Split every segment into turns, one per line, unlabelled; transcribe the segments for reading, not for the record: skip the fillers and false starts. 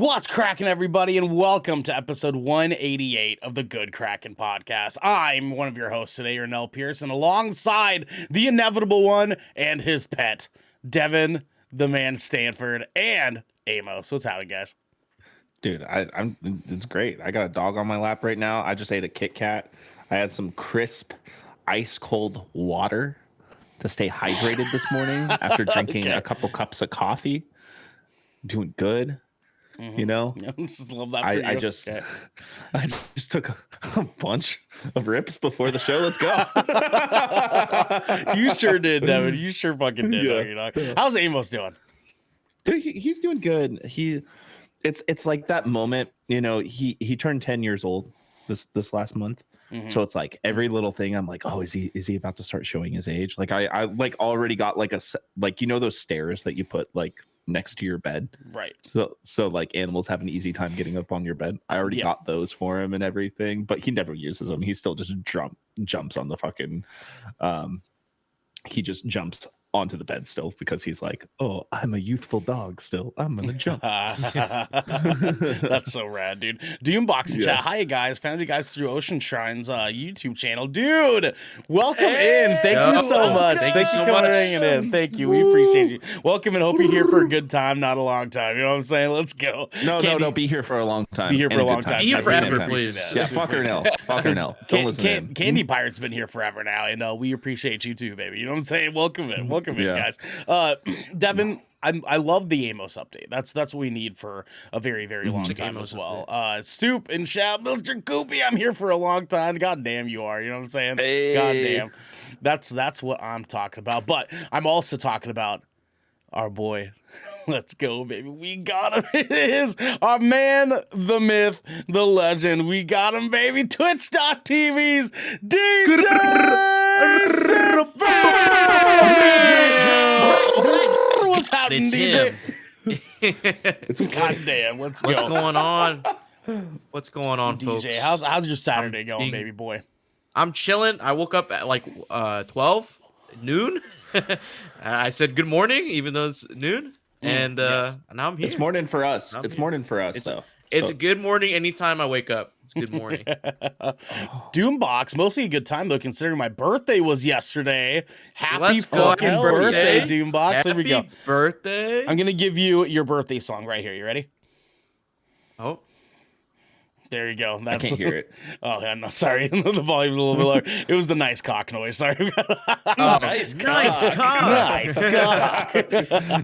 What's cracking, everybody, and welcome to episode 188 of the Good Kraken Podcast. I'm one of your hosts today, Ernell Pearson, alongside the inevitable one and his pet, Devin, the man Stanford, and Amos. What's happening, guys?
Dude, it's great. I got a dog on my lap right now. I just ate a Kit Kat. I had some crisp, ice cold water to stay hydrated this morning after drinking a couple cups of coffee. Doing good. You know,
just love that.
I just took a bunch of rips before the show. Let's go.
You sure did, Devin. You sure fucking did.
Yeah.
How's Amos doing?
Dude, he's doing good. It's like that moment. You know, he turned 10 years old this last month. Mm-hmm. So it's like every little thing I'm like, oh, is he about to start showing his age? Like I like already got like those stairs that you put like next to your bed,
right?
So like animals have an easy time getting up on your bed. I already got those for him and everything, but he never uses them. He still just jumps on the fucking he just jumps onto the bed still because he's like, oh, I'm a youthful dog still, I'm gonna jump.
That's so rad, dude. Doombox in chat. Hi guys, found you guys through Ocean Shrine's YouTube channel. Dude, welcome in. Thank you so much. Thank you so much for hanging in. Thank you. We appreciate you. Welcome, and hope you're here for a good time, not a long time. You know what I'm saying? Let's go.
No, be here for a long time.
Be here for a long time.
Be here forever, please.
Yeah, fuck her now. Don't listen to him.
Candy Pirate's been here forever now, and we appreciate you too, baby. You know what I'm saying? Welcome in, guys. Devin, I love the Amos update. That's what we need for a very, very long time as well. Stoop and shout, Mr. Koopy, I'm here for a long time. God damn you are. You know what I'm saying?
Hey.
God damn. That's what I'm talking about. But I'm also talking about our boy. Let's go, baby. We got him. It is our man, the myth, the legend. We got him, baby. Twitch.tv's DJ What's happening, DJ?
It's
goddamn. Let's go.
What's going on? What's going on,
DJ,
folks?
how's your Saturday going, baby boy?
I'm chilling. I woke up at like 12 noon. I said good morning, even though it's noon, and now I'm here.
It's morning for us. It's morning for us, though.
It's a good morning anytime I wake up. It's a good morning.
Doombox, mostly a good time though, considering my birthday was yesterday. Happy
Let's
fucking
go.
birthday, Doombox. There we go.
Happy birthday.
I'm gonna give you your birthday song right here. You ready?
Oh.
There you go.
I can't hear it.
Oh, yeah, no, sorry. The volume's a little bit lower. It was the nice cock noise. Sorry.
Nice cock.
Nice cock.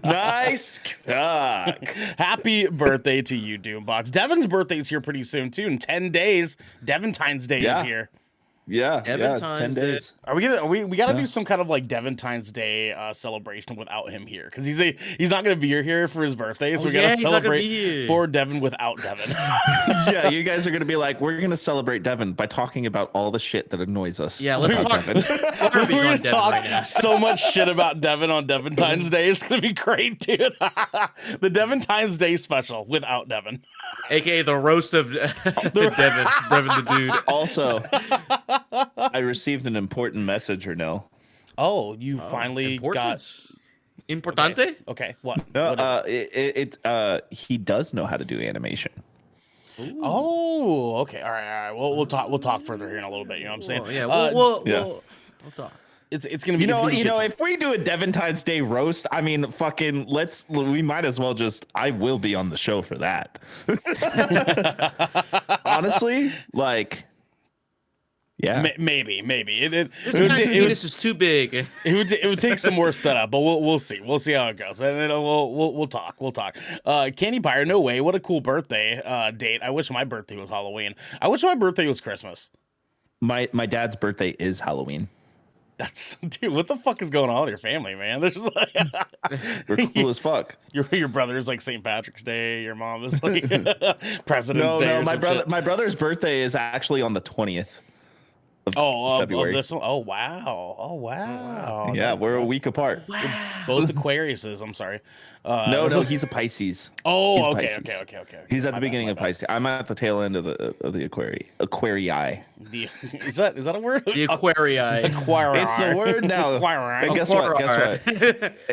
Nice cock.
Happy birthday to you, Doombox. Devin's birthday's here pretty soon, too. In 10 days, Deventine's Day is here.
Yeah, 10
Deventine's
days.
Are we gonna? We gotta do some kind of like Deventine's Day celebration without him here because he's not gonna be here for his birthday, so we gotta celebrate for Devin without Devin.
Yeah, you guys are gonna be like, we're gonna celebrate Devin by talking about all the shit that annoys us.
Yeah, let's talk.
We're gonna talk so much shit about Devin on Deventine's Day. It's gonna be great, dude. The Deventine's Day special without Devin,
aka the roast of Devin the dude.
Also, I received an important message, or no?
Oh, you finally got
Importante?
Okay, what?
No,
what is
it he does know how to do animation.
Ooh. Oh, okay. All right. We'll talk further here in a little bit. You know what I'm saying?
Well, yeah. We'll talk.
It's gonna be.
You know, if we do a Deventine's Day roast, I mean, fucking we might as well I will be on the show for that. Honestly, like. Yeah,
maybe.
This guy's penis is too big.
It would take some more setup, but we'll see. We'll see how it goes, and then we'll talk. Candy Pyre, no way. What a cool birthday date. I wish my birthday was Halloween. I wish my birthday was Christmas.
My dad's birthday is Halloween.
Dude, what the fuck is going on with your family, man? There's like
we're cool as fuck.
Your brother's like St. Patrick's Day. Your mom is like President's Day.
No, my brother's birthday is actually on the 20th.
Of this one. Oh wow.
Yeah, we're a week apart.
Wow. Both Aquariuses. I'm sorry.
No, he's a Pisces.
Oh,
okay. He's at the beginning of Pisces. I'm at the tail end of the Aquarii.
Is that a word?
The Aquarii.
It's a word now. And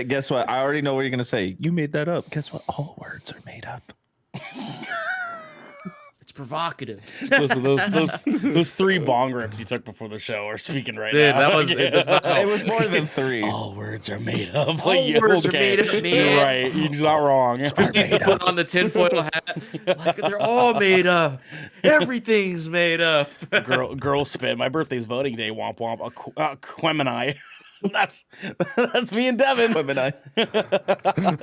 guess what? I already know what you're gonna say. You made that up. Guess what? All words are made up.
It's provocative.
Listen, those 3 bong rips you took before the show are speaking right
Dude,
now.
that was it. Does not help.
It was more than 3.
All words are made up.
All words are made up, man.
You're right. You're not wrong.
Chris needs to put on the tinfoil hat. Like, they're all made up. Everything's made up.
Girl spit. My birthday's voting day. Womp womp. Quemini. That's me and Devin.
Quemini.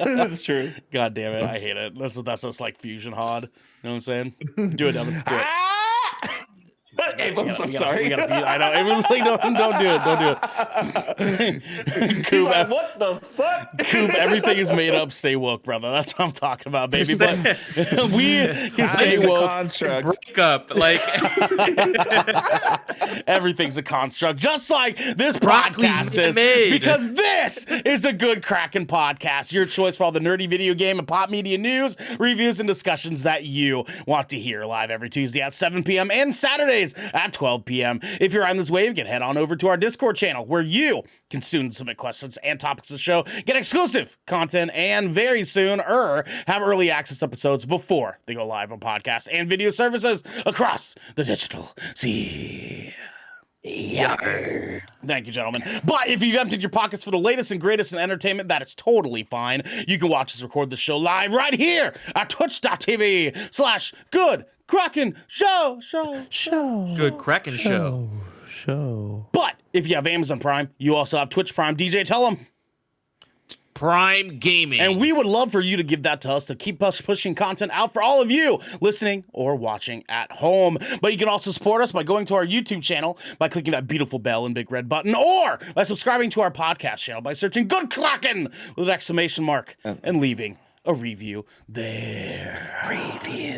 That's true.
God damn it. I hate it. That's just like fusion hod. You know what I'm saying? Do it, Devin. Do it.
I'm sorry.
I know. It was like, don't do it.
He's like, what the fuck?
Coop, everything is made up. Stay woke, brother. That's what I'm talking about, baby. But we can stay
It's a
woke.
construct.
Break up. Like,
Everything's a construct, just like this
Broccoli's
podcast is.
made.
Because this is a good Kraken podcast, your choice for all the nerdy video game and pop media news, reviews, and discussions that you want to hear live every Tuesday at 7 p.m. and Saturdays at 12 p.m. If you're on this wave, you can head on over to our Discord channel where you can soon submit questions and topics of the show, get exclusive content, and very soon have early access episodes before they go live on podcast and video services across the digital sea. Yeah. Thank you, gentlemen. But if you've emptied your pockets for the latest and greatest in entertainment, that is totally fine. You can watch us record the show live right here at twitch.tv/Good Kraken Show.
good Kraken show.
But if you have Amazon Prime, you also have Twitch Prime. DJ, tell them.
Prime Gaming.
And we would love for you to give that to us to keep us pushing content out for all of you listening or watching at home. But you can also support us by going to our YouTube channel, by clicking that beautiful bell and big red button, or by subscribing to our podcast channel by searching Good Kraken with an exclamation mark and leaving a review there.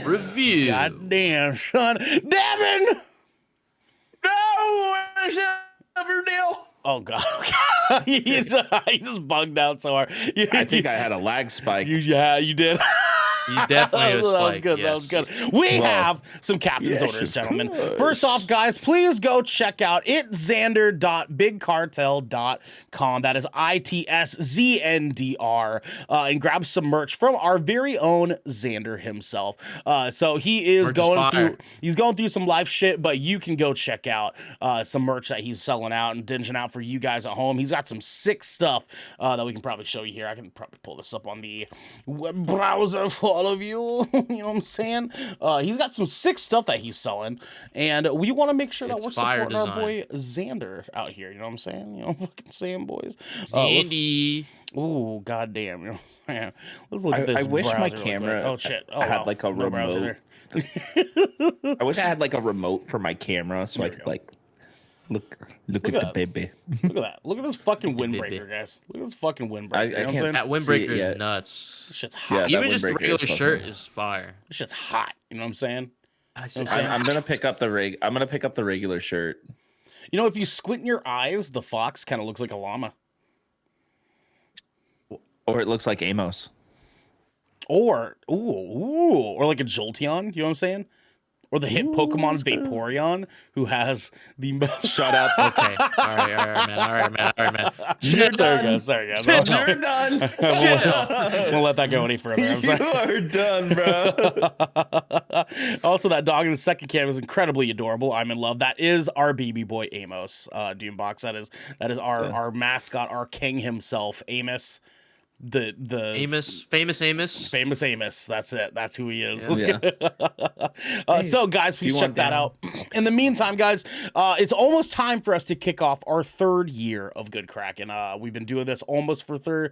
Review.
God damn, son. Devin!
No, Riverdale.
Oh, God. he just bugged out so hard.
I think I had a lag spike.
Yeah, you did.
You definitely
that was
spike,
good.
yes.
That was good. We have some captain's
Yes,
orders,
of
gentlemen.
course.
First off, guys, please go check out xander.bigcartel.com. That is ITSZNDR, and grab some merch from our very own Xander himself. So he is going through some life shit, but you can go check out some merch that he's selling out and dinging out for you guys at home. He's got some sick stuff that we can probably show you here. I can probably pull this up on the web browser for all of you. You know what I'm saying? He's got some sick stuff that he's selling, and we want to make sure that
It's
we're
fire
supporting our
design.
boy Xander out here. You know what I'm saying? You know what I'm fucking saying, boys?
Andy.
Ooh, goddamn. You know, man. Let's look at
I
this.
wish my
browser real
camera
quick. Oh shit! Oh,
had
wow.
like a
No browser
remote.
there.
I wish I had like a remote for my camera so I could like look
Look
at
at
the
that.
baby.
Look at that. Look at this fucking
Baby.
windbreaker, guys. Look at this fucking windbreaker.
I
You know what I'm
can't-
saying?
That
See it
windbreaker
yet.
is nuts.
This shit's
Yeah,
hot.
that
Even just the
windbreaker is
regular
fucking-
shirt is fire.
This shit's hot. You know what I'm saying?
I'm gonna pick up the regular shirt.
You know, if you squint your eyes, the fox kind of looks like a llama.
Or it looks like Amos.
Or or like a Jolteon, you know what I'm saying? Or the hit Pokemon Vaporeon, who has the most.
Shut up.
Okay. All right, man.
Sorry, guys. Sorry, guys.
You're done.
Won't let that go any further. I'm
You
sorry.
are done, bro.
Also, that dog in the second cam is incredibly adorable. I'm in love. That is our baby boy Amos, Doombox. That is our mascot, our king himself, Amos. The
famous Amos.
That's it. That's who he is.
Yeah.
So guys, please
you
check
want
that
that?
out. In the meantime, guys, it's almost time for us to kick off our 3rd year of Good Kraken. We've been doing this almost for 3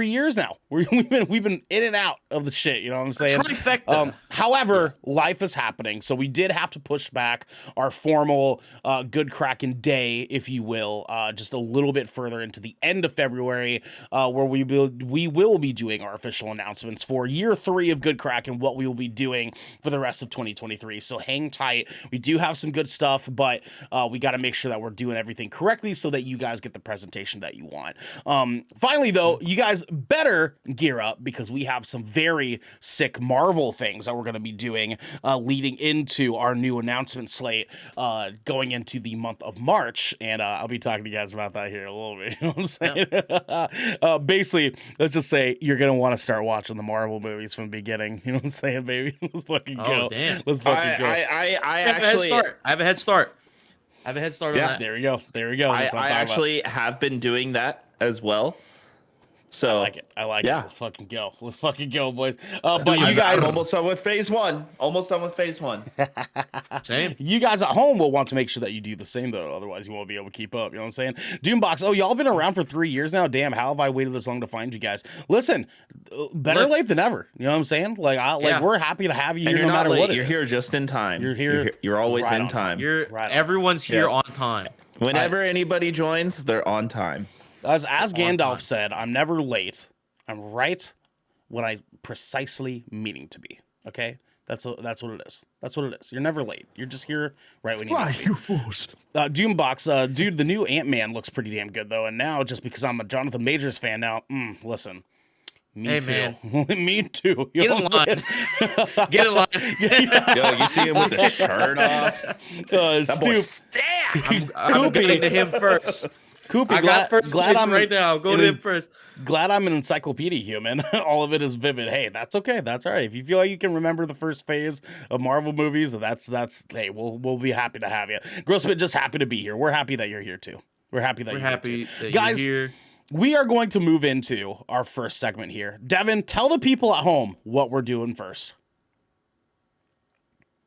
years now. We've been in and out of the shit. You know what I'm saying?
Trifecta.
However, life is happening, so we did have to push back our formal Good Kraken Day, if you will, just a little bit further into the end of February, where we will be doing our official announcements for year 3 of Good Kraken, what we will be doing for the rest of 2023. So hang tight. We do have some good stuff, but we got to make sure that we're doing everything correctly so that you guys get the presentation that you want. Finally, though, you guys better gear up because we have some very sick Marvel things that we're going to be doing leading into our new announcement slate going into the month of March. And I'll be talking to you guys about that here in a little bit. You know what I'm saying? Basically, let's just say you're gonna want to start watching the Marvel movies from the beginning. You know what I'm saying, baby? Let's fucking go.
Damn.
Let's fucking go.
I
actually I have a head start. On that.
There we go.
I actually have been doing that as well. So
I like it.
Yeah.
Let's fucking go. Let's fucking go, boys. But you guys
I'm almost done with phase one.
Same.
You guys at home will want to make sure that you do the same though. Otherwise, you won't be able to keep up. You know what I'm saying? Doombox. Oh, y'all been around for 3 years now. Damn, how have I waited this long to find you guys? Listen, better late than ever. You know what I'm saying? Like, we're happy to have you here no matter what.
You're here just in time.
You're here.
You're always
right
in time.
Everyone's here on time.
Whenever anybody joins, they're on time.
As Gandalf said, I'm never late. I'm right when I precisely meaning to be. Okay? That's what it is. That's what it is. You're never late. You're just here right when you need to be.
You fools.
Doombox, dude, the new Ant-Man looks pretty damn good though. And now, just because I'm a Jonathan Majors fan now, listen. Me too.
Man.
Me too.
Get in line. Get in line.
Yo, you see him with the shirt off? That boy stacked.
I'm going to him first.
Coopy,
I got first glad I'm right now. Go to him first.
Glad I'm an encyclopedia human. All of it is vivid. Hey, that's okay. That's all right. If you feel like you can remember the first phase of Marvel movies, that's hey, we'll be happy to have you. Grossman, just happy to be here. We're happy that you're here too. We're happy that you're
guys. Here.
We are going to move into our first segment here. Devin, tell the people at home what we're doing first.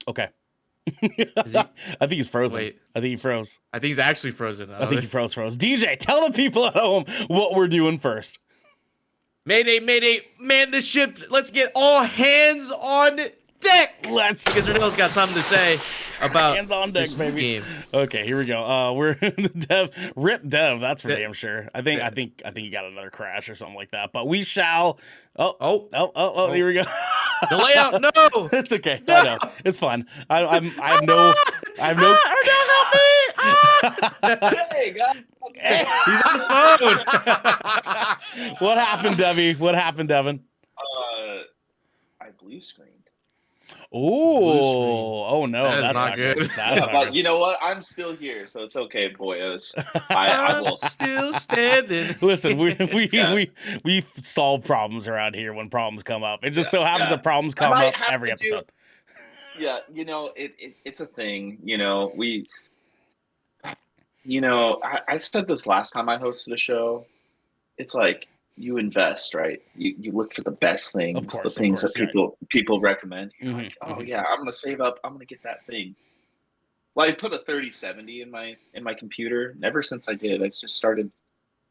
Okay. I think he's frozen.
Wait.
I think he froze.
I think he's actually frozen.
I think he froze. DJ, tell the people at home what we're doing first.
Mayday, man the ship. Let's get all hands on deck. Because Renell's got something to say about
hands on deck, baby.
Game.
Okay, here we go. We're Rip Dev. That's for damn sure. I think he got another crash or something like that. But we shall. Oh, here we go.
The layout, no.
It's okay. No. I know. It's fine. I have no.
Hey, guys.
He's on his phone.
What happened, Debbie? What happened, Devin?
I blue screened.
Oh no,
that's not good.
But you know what? I'm still here, so it's okay, boyos. I will
still standing.
Listen, we solve problems around here when problems come up. It just so happens that problems come up every episode.
Yeah, it's a thing. I said this last time I hosted a show. It's like you invest, right? You look for the best things, the things that people recommend. You're like, oh yeah, I'm gonna save up. I'm gonna get that thing. Well, I put a 3070 in my computer. And ever since I did, I just started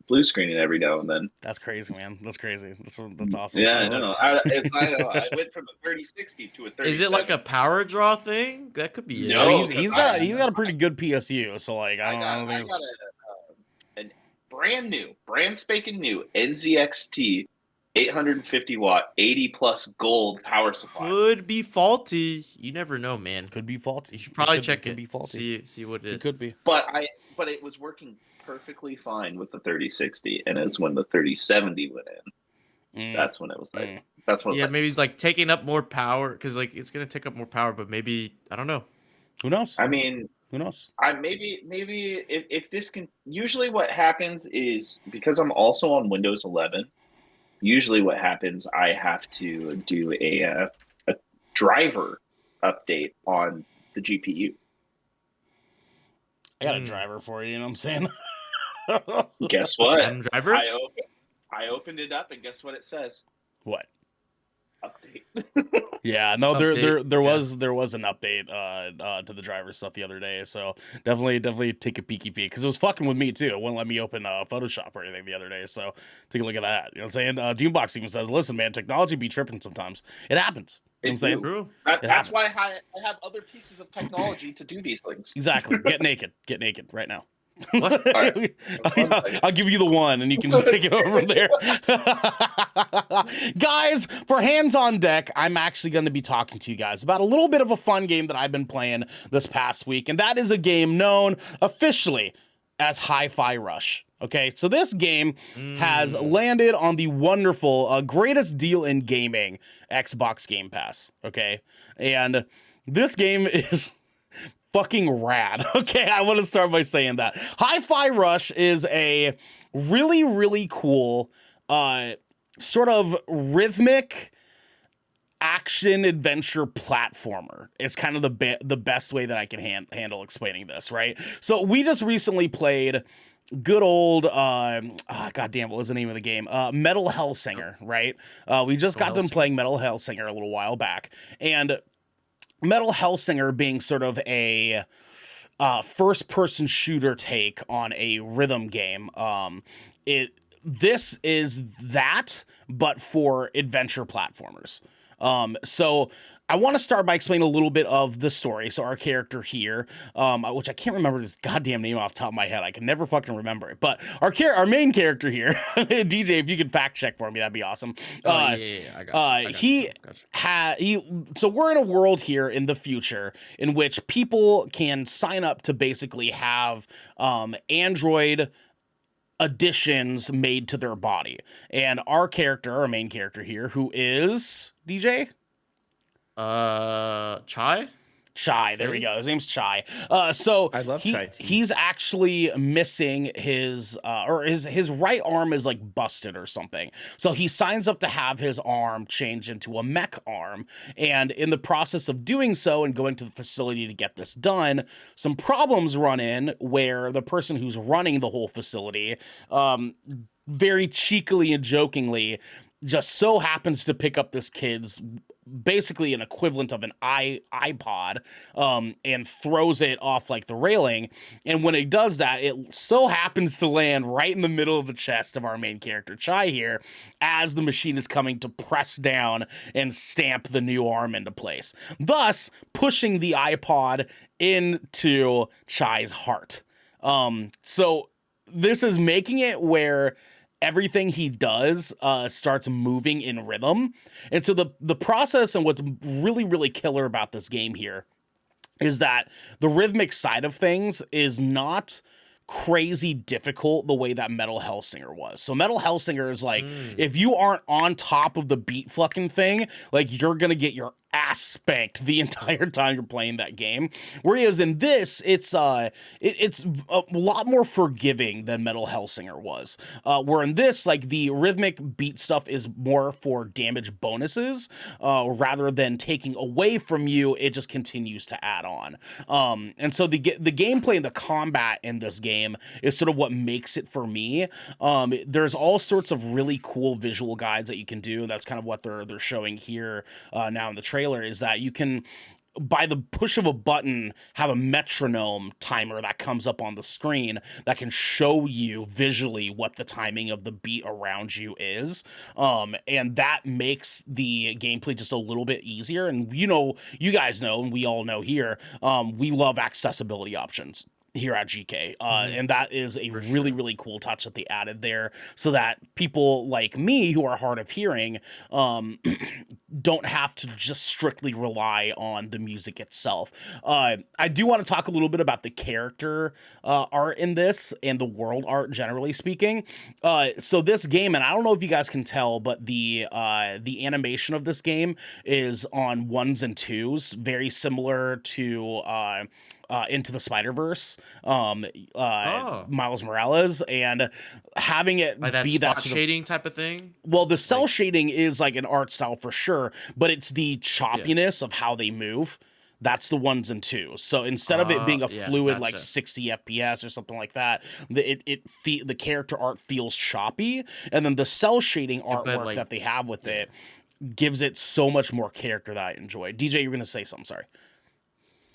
blue screening every now and then.
That's crazy, man. That's crazy. That's awesome.
Yeah, I know. I went from a 3060 to a 3070.
Is it like a power draw thing? That could be.
No, he's got a pretty good PSU. So like, I don't think.
A brand spanking new NZXT 850 watt 80 plus gold power supply.
Could be faulty. You never know, man.
Could be faulty.
You should probably check it.
Could be faulty.
See what it is.
It could be.
But it was working perfectly fine with the 3060, and it's when the 3070 went in. That's when it was like. That's when.
Maybe it's like taking up more power because like it's gonna take up more power, but maybe I don't know.
Who knows?
I mean.
Who knows?
Maybe if this can. Usually, what happens is because I'm also on Windows 11. Usually, what happens, I have to do a driver update on the GPU.
I got a driver for you. You know what I'm saying?
Guess what?
Driver.
I opened it up, and guess what it says?
What?
Update.
Yeah, no, there was an update to the driver stuff the other day, so definitely take a peeky peek because it was fucking with me too. It wouldn't let me open Photoshop or anything the other day, so take a look at that. You know what I'm saying? Doombox even says, "Listen, man, technology be tripping sometimes. It happens." You know what I'm saying?
That's why I have other pieces of technology to do these things.
Exactly. Get naked right now.
Right.
I'll give you the one and you can just take it over from there. Guys, for Hands on Deck, I'm actually going to be talking to you guys about a little bit of a fun game that I've been playing this past week, and that is a game known officially as Hi-Fi Rush. Okay, so this game has landed on the wonderful greatest deal in gaming, Xbox Game Pass. Okay, and this game is fucking rad. Okay, I want to start by saying that Hi-Fi Rush is a really, really cool sort of rhythmic action adventure platformer. It's kind of the best way that I can handle explaining this, right? So we just recently played good old goddamn, what was the name of the game? Metal Hellsinger, right? We just got done playing Metal Hellsinger a little while back, and Metal Hellsinger being sort of a first-person shooter take on a rhythm game. This is that, but for adventure platformers. So I want to start by explaining a little bit of the story. So our character here, which I can't remember his goddamn name off the top of my head. I can never fucking remember it. But our main character here, DJ, if you could fact check for me, that'd be awesome.
I got you.
So we're in a world here in the future in which people can sign up to basically have Android additions made to their body. And our main character here, who is DJ? Chai, there we go. His name's Chai. So
I love Chai.
He's actually missing his right arm is like busted or something. So he signs up to have his arm changed into a mech arm. And in the process of doing so and going to the facility to get this done, some problems run in where the person who's running the whole facility, very cheekily and jokingly, just so happens to pick up this kid's basically an equivalent of an iPod, and throws it off like the railing. And when it does that, it so happens to land right in the middle of the chest of our main character, Chai here, as the machine is coming to press down and stamp the new arm into place, thus pushing the iPod into Chai's heart. So this is making it where everything he does starts moving in rhythm. And so the process, and what's really, really killer about this game here, is that the rhythmic side of things is not crazy difficult the way that Metal Hellsinger was. So Metal Hellsinger is like, if you aren't on top of the beat fucking thing, like, you're gonna get your ass spanked the entire time you're playing that game. Whereas in this, it's a lot more forgiving than Metal Hellsinger was. Where in this, like, the rhythmic beat stuff is more for damage bonuses, rather than taking away from you. It just continues to add on. And so the gameplay and the combat in this game is sort of what makes it for me. There's all sorts of really cool visual guides that you can do. That's kind of what they're showing here now in the trailer, is that you can, by the push of a button, have a metronome timer that comes up on the screen that can show you visually what the timing of the beat around you is. And that makes the gameplay just a little bit easier. And you guys know, and we all know here, we love accessibility options here at GK. And that is a really, really cool touch that they added there, so that people like me who are hard of hearing don't have to just strictly rely on the music itself. I do want to talk a little bit about the character art in this and the world art, generally speaking. So this game, and I don't know if you guys can tell, but the animation of this game is on 1s and 2s, very similar to Into the Spider-Verse, Miles Morales, and having it
like that
be that
spot shading type of thing.
Well, the cell shading is like an art style for sure, but it's the choppiness of how they move. That's the 1s and 2s. So instead of it being a fluid like 60 FPS or something like that, the character art feels choppy, and then the cell shading artwork that they have with it gives it so much more character that I enjoy. DJ, you're gonna say something? Sorry.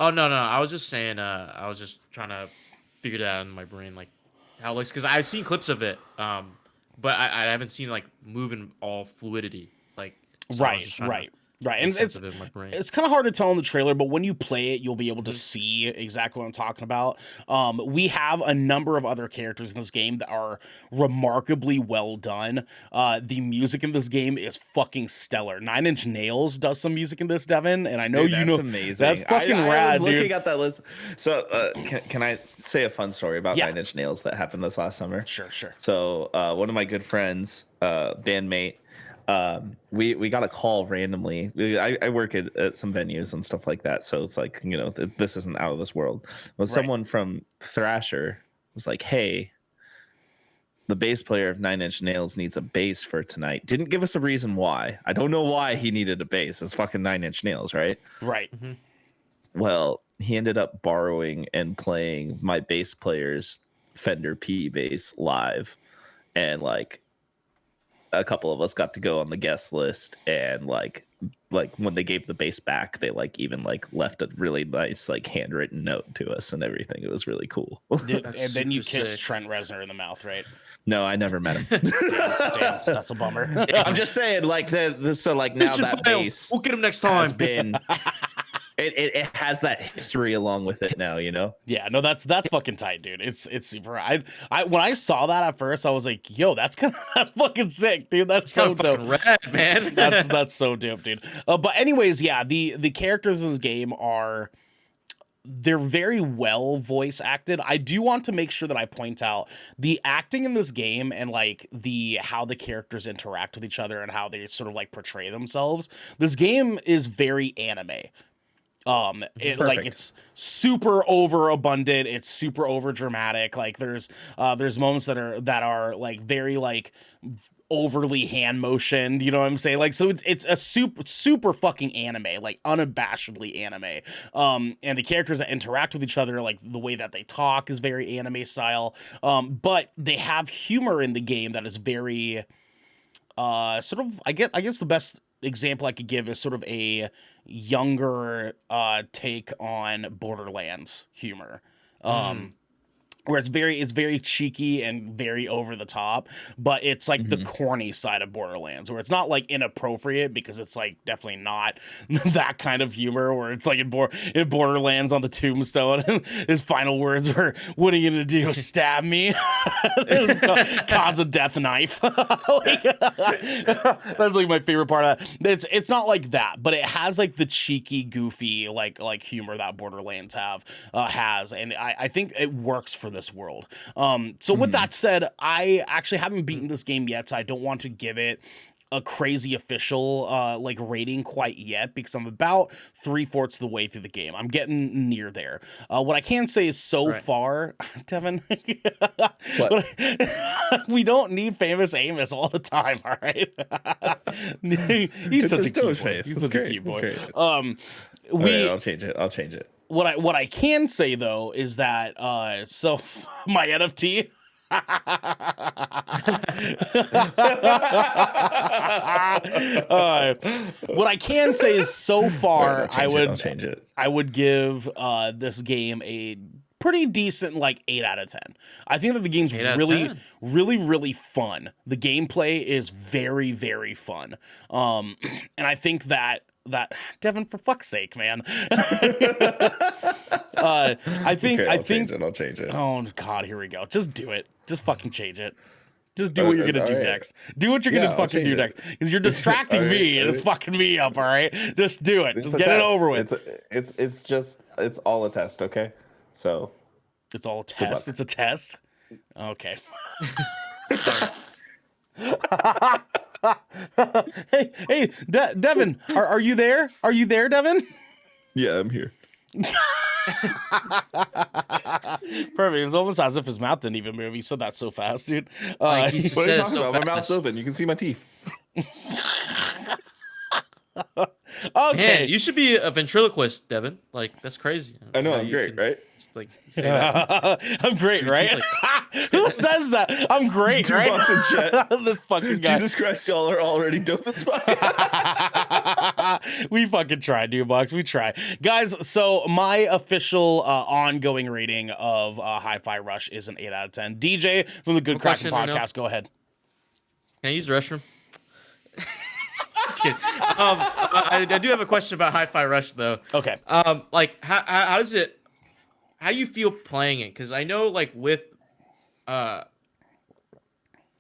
Oh no, I was just saying. I was just trying to figure that out in my brain, like how it looks, because I've seen clips of it, but I haven't seen like moving all fluidity, like so
right. And it's kind of hard to tell in the trailer, but when you play it, you'll be able to see exactly what I'm talking about. We have a number of other characters in this game that are remarkably well done. The music in this game is fucking stellar. Nine Inch Nails does some music in this, Devin, and I know that's
amazing.
That's fucking rad,
I was looking
dude.
at that list. So can I say a fun story about Nine Inch Nails that happened this last summer?
Sure.
So one of my good friends, bandmate, we got a call randomly. I work at some venues and stuff like that, so it's like, this isn't out of this world. But someone from Thrasher was like, hey, the bass player of Nine Inch Nails needs a bass for tonight. Didn't give us a reason why. I don't know why he needed a bass. It's fucking Nine Inch Nails, right?
Right.
Mm-hmm.
Well, he ended up borrowing and playing my bass player's Fender P bass live, and like a couple of us got to go on the guest list, and like when they gave the bass back, they like even like left a really nice like handwritten note to us and everything. It was really cool.
And then you kissed Trent Reznor in the mouth, right?
No, I never met him.
Damn, that's a bummer.
I'm just saying, like so like now that bass
we'll get him next time.
has been it has that history along with it now, you know?
Yeah, no, that's fucking tight, dude. It's super. I when I saw that at first, I was like, yo, that's fucking sick, dude. That's so dope.
Rad, man.
that's so dope, dude. But anyways, yeah, the characters in this game they're very well voice acted. I do want to make sure that I point out the acting in this game and like how the characters interact with each other and how they sort of like portray themselves. This game is very anime. Like it's super overabundant, it's super over dramatic. Like there's moments that are like very like overly hand motioned, you know what I'm saying? Like, so it's a super fucking anime, like unabashedly anime. And the characters that interact with each other, like the way that they talk is very anime style. But they have humor in the game that is very sort of, I guess the best example I could give is sort of a younger take on Borderlands humor. Where it's very cheeky and very over the top, but it's like the corny side of Borderlands, where it's not like inappropriate, because it's like definitely not that kind of humor, where it's like in Borderlands on the tombstone, his final words were, "What are you gonna do? Stab me?" Cause a death knife. Like, that's like my favorite part of that. It's not like that, but it has like the cheeky, goofy like humor that Borderlands has, and I think it works for this world. So with that said, I actually haven't beaten this game yet, so I don't want to give it a crazy official like rating quite yet, because I'm about 3/4 of the way through the game. I'm getting near there. What I can say is so far, Devin, we don't need famous Amos all the time. All right, he's such a cute boy. He's such a cute boy.
Right, I'll change it.
What I can say though is that so my NFT. What I can say is so far, I would give this game a pretty decent like 8 out of 10. I think that the game's really fun. The gameplay is very, very fun. And I think that Devin, for fuck's sake, man. I think
I'll change it.
Oh God, here we go. Just do it. Just fucking change it. Just do what you're gonna do next. Do what you're gonna fucking do next, because you're distracting me and it's fucking me up. All right, just do it. Just get it over with.
It's all a test. Okay, so
it's all a test. It's a test. Okay. hey, Devin, are you there? Are you there, Devin?
Yeah, I'm here.
Perfect. It's almost as if his mouth didn't even move. He said that so fast, dude.
What are you talking about? My mouth's open. You can see my teeth.
Okay.
Man, you should be a ventriloquist, Devin. Like, that's crazy.
I know, I'm great, right?
Just, like, say that.
I'm great, right? Who says that? I'm great, right?
$2 in chat.
This fucking guy.
Jesus Christ, y'all are already dope as fuck.
We fucking tried, Box. We try. Guys, so my official ongoing rating of Hi-Fi Rush is an 8 out of 10. DJ from the Good Kraken Podcast, go ahead.
Can I use the restroom? Just kidding. I do have a question about Hi-Fi Rush, though.
Okay.
Like, how does it? How do you feel playing it? Because I know, like, with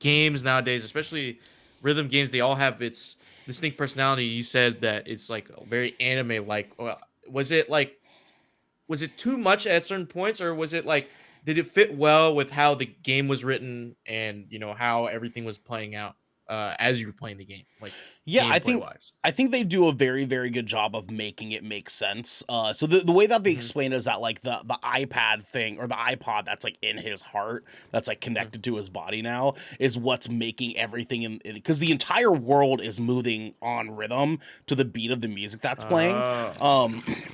games nowadays, especially rhythm games, they all have its distinct personality. You said that it's like very anime-like. Was it too much at certain points, or was it like, did it fit well with how the game was written and how everything was playing out? as you're playing the game. Like,
yeah,
gameplay-wise.
I think they do a very, very good job of making it make sense. So the way that they explain is that like the iPad thing or the iPod that's like in his heart, that's like connected to his body now, is what's making everything in, because the entire world is moving on rhythm to the beat of the music that's playing.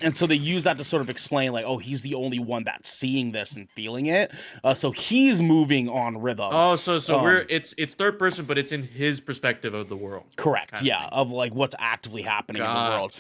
And so they use that to sort of explain like, oh, he's the only one that's seeing this and feeling it. So he's moving on rhythm.
Oh, so it's third person, but it's in his perspective of the world.
Correct. Yeah, of like what's actively happening in the world.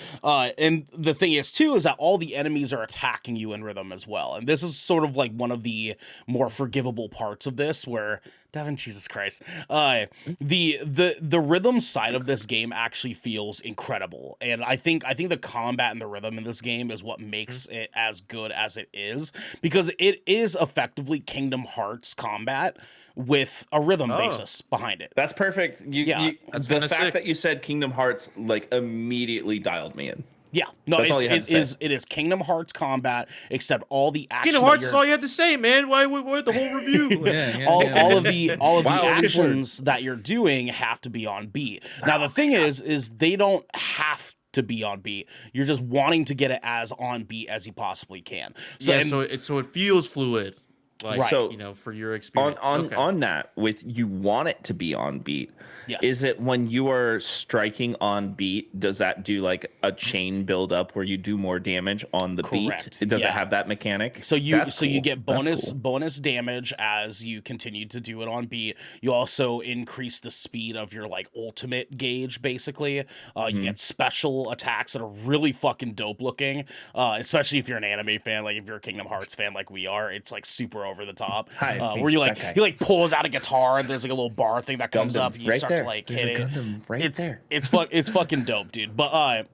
And the thing is too is that all the enemies are attacking you in rhythm as well. And this is sort of like one of the more forgivable parts of this, where Devin, Jesus Christ, the rhythm side of this game actually feels incredible. And I think the combat and the rhythm in this game is what makes it as good as it is, because it is effectively Kingdom Hearts combat with a rhythm basis behind it.
That's perfect.
That's
the fact
sick.
that you said Kingdom Hearts like immediately dialed me in.
Yeah, no, it is Kingdom Hearts combat, except all the action.
Kingdom Hearts is all you had to say, man. Why the whole review?
All of the actions that you're doing have to be on beat. Now the thing is they don't have to be on beat. You're just wanting to get it as on beat as you possibly can.
So it feels fluid. Like,
right. So,
for your experience.
On that, with you want it to be on beat.
Yes.
Is it when you are striking on beat, does that do like a chain build up where you do more damage on the
Correct.
beat? Does it have that mechanic?
So you get bonus damage as you continue to do it on beat. You also increase the speed of your like ultimate gauge, basically. You get special attacks that are really fucking dope looking. Especially if you're an anime fan, like if you're a Kingdom Hearts fan like we are, it's like super over the top. Where you like he like pulls out a guitar and there's like a little bar thing that comes up and you start to like hit it. It's fucking dope, dude. But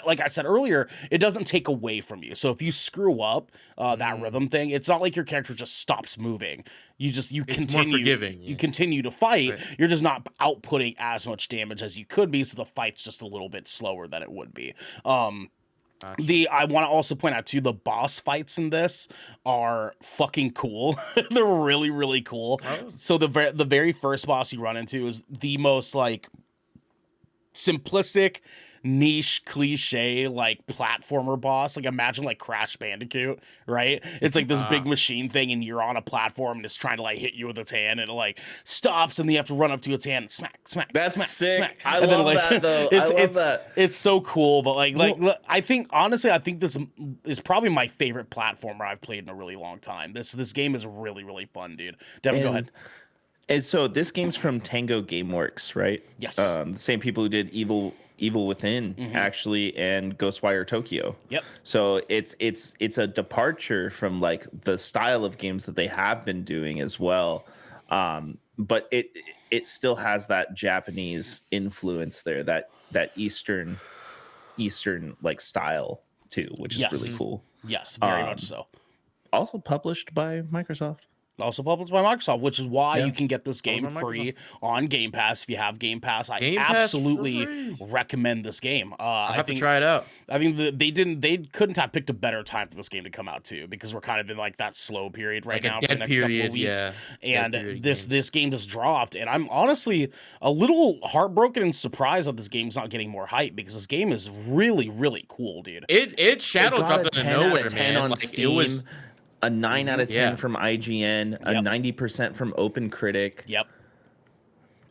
like I said earlier, it doesn't take away from you. So if you screw up that rhythm thing, it's not like your character just stops moving. You continue.
More forgiving.
You continue to fight. Right. You're just not outputting as much damage as you could be, so the fight's just a little bit slower than it would be. I want to also point out too, the boss fights in this are fucking cool. They're really, really cool. Oh. So the very first boss you run into is the most like simplistic, niche, cliche like platformer boss. Like imagine like Crash Bandicoot, right? It's like this big machine thing and you're on a platform and it's trying to like hit you with its hand and it like stops and then you have to run up to its hand and smack.
That's
smack,
sick.
Smack.
I love that though. I love that.
It's so cool, but I think this is probably my favorite platformer I've played in a really long time. This game is really, really fun, dude. Devin, go ahead.
And so this game's from Tango Gameworks, right?
Yes.
The same people who did Evil Within, actually, and Ghostwire Tokyo.
Yep.
So it's a departure from like the style of games that they have been doing as well. But it still has that Japanese influence there, that Eastern like style too, which is really cool.
Yes, very much so.
Also published by Microsoft.
Also published by Microsoft, which is why you can get this game free on Game Pass. If you have Game Pass, I absolutely recommend this game.
I have to try it out.
I mean, they couldn't have picked a better time for this game to come out too, because we're kind of in like that slow period right now for the next couple of weeks. Yeah. And this game just dropped, and I'm honestly a little heartbroken and surprised that this game's not getting more hype, because this game is really, really cool, dude.
It shadow dropped out of nowhere, man.
On Steam. It was a 9 out of 10 from IGN, a 90% from OpenCritic.
Yep.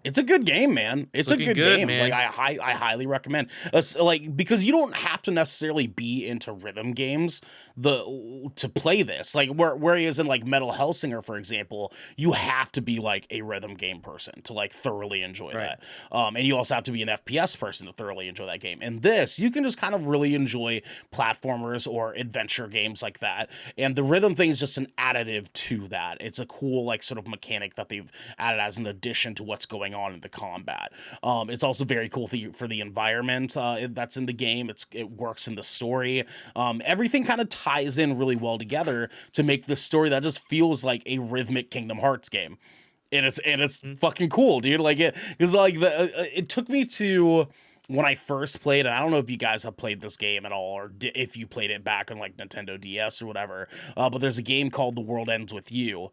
It's a good game, man. It's a good game.
Man.
Like I highly recommend. Like, because you don't have to necessarily be into rhythm games to play this. Like whereas in like Metal Hellsinger, for example, you have to be like a rhythm game person to like thoroughly enjoy that. And you also have to be an FPS person to thoroughly enjoy that game. And this, you can just kind of really enjoy platformers or adventure games like that. And the rhythm thing is just an additive to that. It's a cool like sort of mechanic that they've added as an addition to what's going on in the combat. It's also very cool for the environment that's in the game. It works in the story. Everything kind of ties in really well together to make this story that just feels like a rhythmic Kingdom Hearts game. And it's fucking cool, dude. Like it took me to when I first played, and I don't know if you guys have played this game at all, or if you played it back on like Nintendo DS or whatever, but there's a game called The World Ends With You,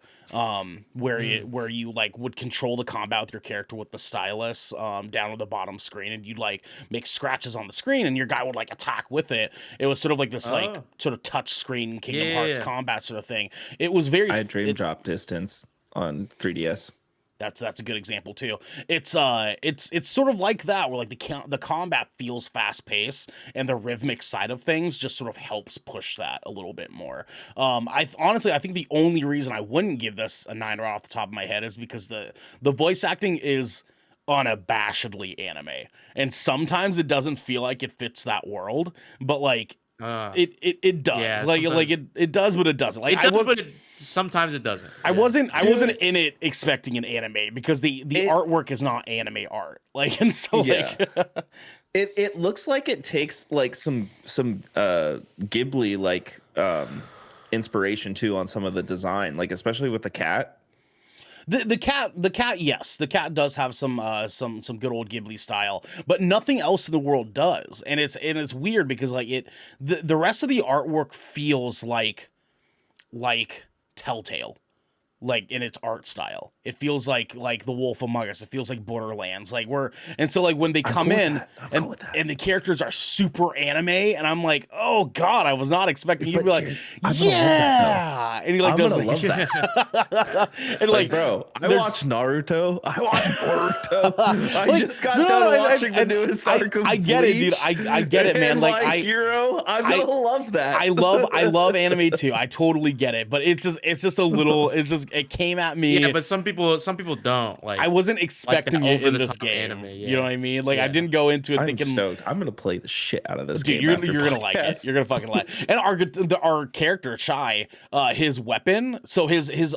where you like would control the combat with your character with the stylus down on the bottom screen, and you'd like make scratches on the screen, and your guy would like attack with it. It was sort of like this like sort of touch screen Kingdom Hearts combat sort of thing. It was very.
I had Dream Drop Distance on 3DS.
That's a good example too. It's sort of like that, where like the combat feels fast paced, and the rhythmic side of things just sort of helps push that a little bit more. I think the only reason I wouldn't give this a 9 right off the top of my head is because the voice acting is unabashedly anime, and sometimes it doesn't feel like it fits that world, but like it does. Yeah, like it does, but it doesn't. Like
it does, but sometimes it doesn't.
I wasn't in it expecting an anime, because the artwork is not anime art. Like, and so like
it looks like it takes like some Ghibli like inspiration too on some of the design, like especially with the cat.
The cat, yes, the cat does have some good old Ghibli style, but nothing else in the world does, and it's weird because like the rest of the artwork feels like Telltale, like in its art style. It feels like The Wolf Among Us. It feels like Borderlands. Like so like when they come in and the characters are super anime, and I'm like, oh god, I was not expecting you to be like, yeah, and he like does like,
love that.
And like,
bro, I watch Naruto. I watch Boruto. I just got done watching the newest arc of
I get it, dude. I get it, man. Like
My Hero, I'm gonna love that.
I love anime too. I totally get it, but it's just a little. It came at me.
Yeah, but some people don't like.
I wasn't expecting it in this game. Anime, You know what I mean? Like I didn't go into it thinking.
I'm gonna play the shit out of this
game.
Dude,
you're gonna like it. You're gonna fucking like it. And our character Chai, his weapon, so his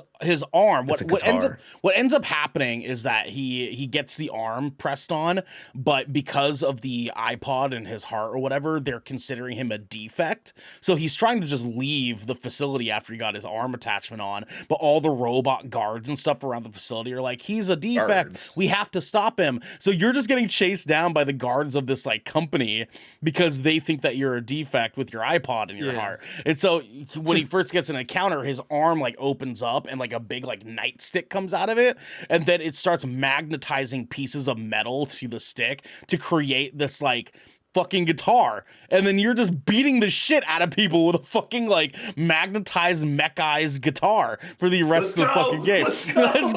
arm. What ends up happening is that he gets the arm pressed on, but because of the iPod in his heart or whatever, they're considering him a defect. So he's trying to just leave the facility after he got his arm attachment on, but all the robot guards and stuff around the facility are like, he's a defect. We have to stop him. So you're just getting chased down by the guards of this like company because they think that you're a defect with your iPod in your heart. And so when he first gets an encounter, his arm like opens up and like a big like nightstick comes out of it, and then it starts magnetizing pieces of metal to the stick to create this like fucking guitar, and then you're just beating the shit out of people with a fucking like magnetized mechized guitar for the rest of the fucking game. Let's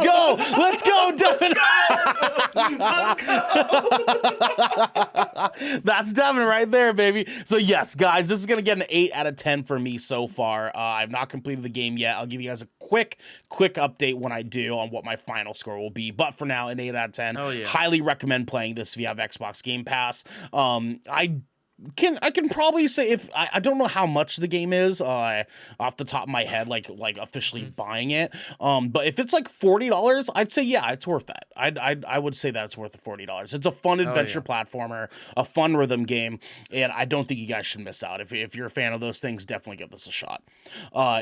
go, Devin. That's Devin right there, baby. So yes, guys, this is gonna get an 8 out of 10 for me so far. I've not completed the game yet. I'll give you guys a quick update when I do on what my final score will be. But for now, an 8 out of 10. Highly recommend playing this if you have Xbox Game Pass. I can probably say, if I don't know how much the game is off the top of my head, like officially buying it, but if it's like $40, I'd say yeah, it's worth that. I would say that it's worth the $40. It's a fun adventure platformer, a fun rhythm game, and I don't think you guys should miss out. If you're a fan of those things, definitely give this a shot.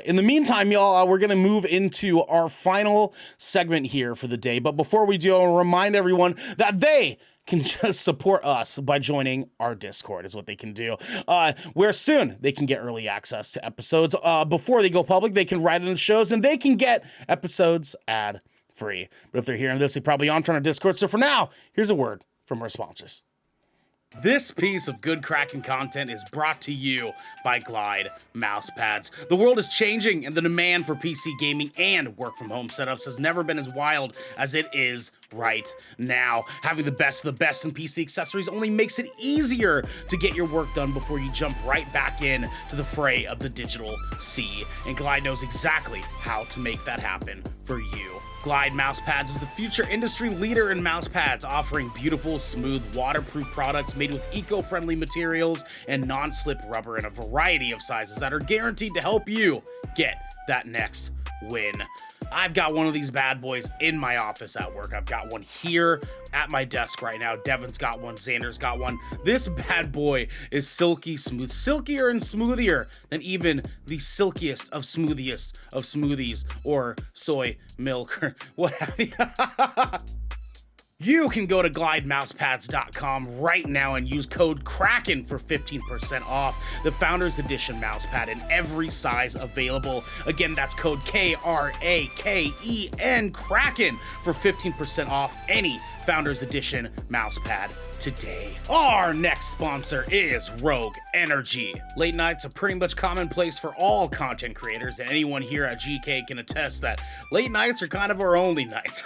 In the meantime, y'all, we're gonna move into our final segment here for the day, but before we do, I'll remind everyone that they can just support us by joining our Discord is what they can do, where soon they can get early access to episodes before they go public. They can write in the shows and they can get episodes ad free. But if they're hearing this, they probably aren't on our Discord. So for now, here's a word from our sponsors. This piece of good cracking content is brought to you by Glide Mousepads. The world is changing, and the demand for PC gaming and work from home setups has never been as wild as it is right now. Having the best of the best in PC accessories only makes it easier to get your work done before you jump right back in to the fray of the digital sea. And Glide knows exactly how to make that happen for you. Glide Mousepads is the future industry leader in mousepads, offering beautiful, smooth, waterproof products made with eco-friendly materials and non-slip rubber in a variety of sizes that are guaranteed to help you get that next win. I've got one of these bad boys in my office at work. I've got one here at my desk right now. Devin's got one. Xander's got one. This bad boy is silky smooth, silkier and smoothier than even the silkiest of smoothies or soy milk or what have you. You can go to glidemousepads.com right now and use code Kraken for 15% off the Founders Edition mousepad in every size available. Again, that's code KRAKEN Kraken for 15% off any Founders Edition mousepad today. Our next sponsor is Rogue Energy. Late nights are pretty much commonplace for all content creators, and anyone here at GK can attest that late nights are kind of our only nights.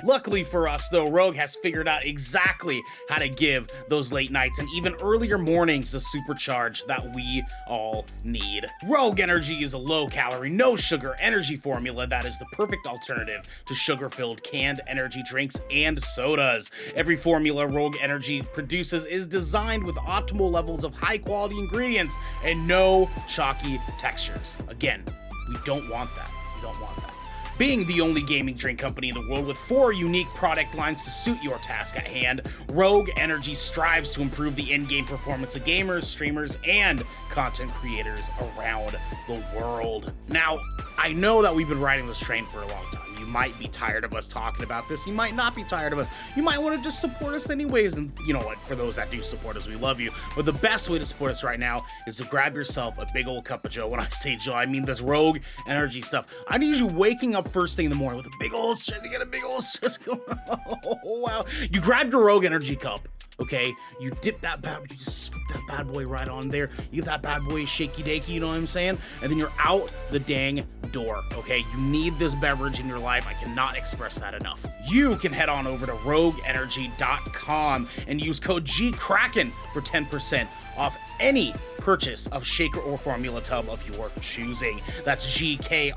Luckily for us, though, Rogue has figured out exactly how to give those late nights and even earlier mornings the supercharge that we all need. Rogue Energy is a low-calorie, no-sugar energy formula that is the perfect alternative to sugar-filled canned energy drinks and sodas. Every formula Rogue Energy produces is designed with optimal levels of high-quality ingredients and no chalky textures. Again, we don't want that. We don't want that. Being the only gaming drink company in the world with 4 unique product lines to suit your task at hand, Rogue Energy strives to improve the in-game performance of gamers, streamers, and content creators around the world. Now, I know that we've been riding this train for a long time. You might be tired of us talking about this. You might not be tired of us. You might want to just support us anyways. And you know what? For those that do support us, we love you. But the best way to support us right now is to grab yourself a big old cup of Joe. When I say Joe, I mean this Rogue Energy stuff. I need you waking up first thing in the morning with a big old shit to get a big old shit going. Oh, wow. You grab your Rogue Energy cup. Okay, you dip that bad, you just scoop that bad boy right on there. You give that bad boy a shaky dakey, you know what I'm saying? And then you're out the dang door. Okay, you need this beverage in your life. I cannot express that enough. You can head on over to rogueenergy.com and use code GKRAKEN for 10% off any purchase of shaker or formula tub of your choosing. That's GKRAKEN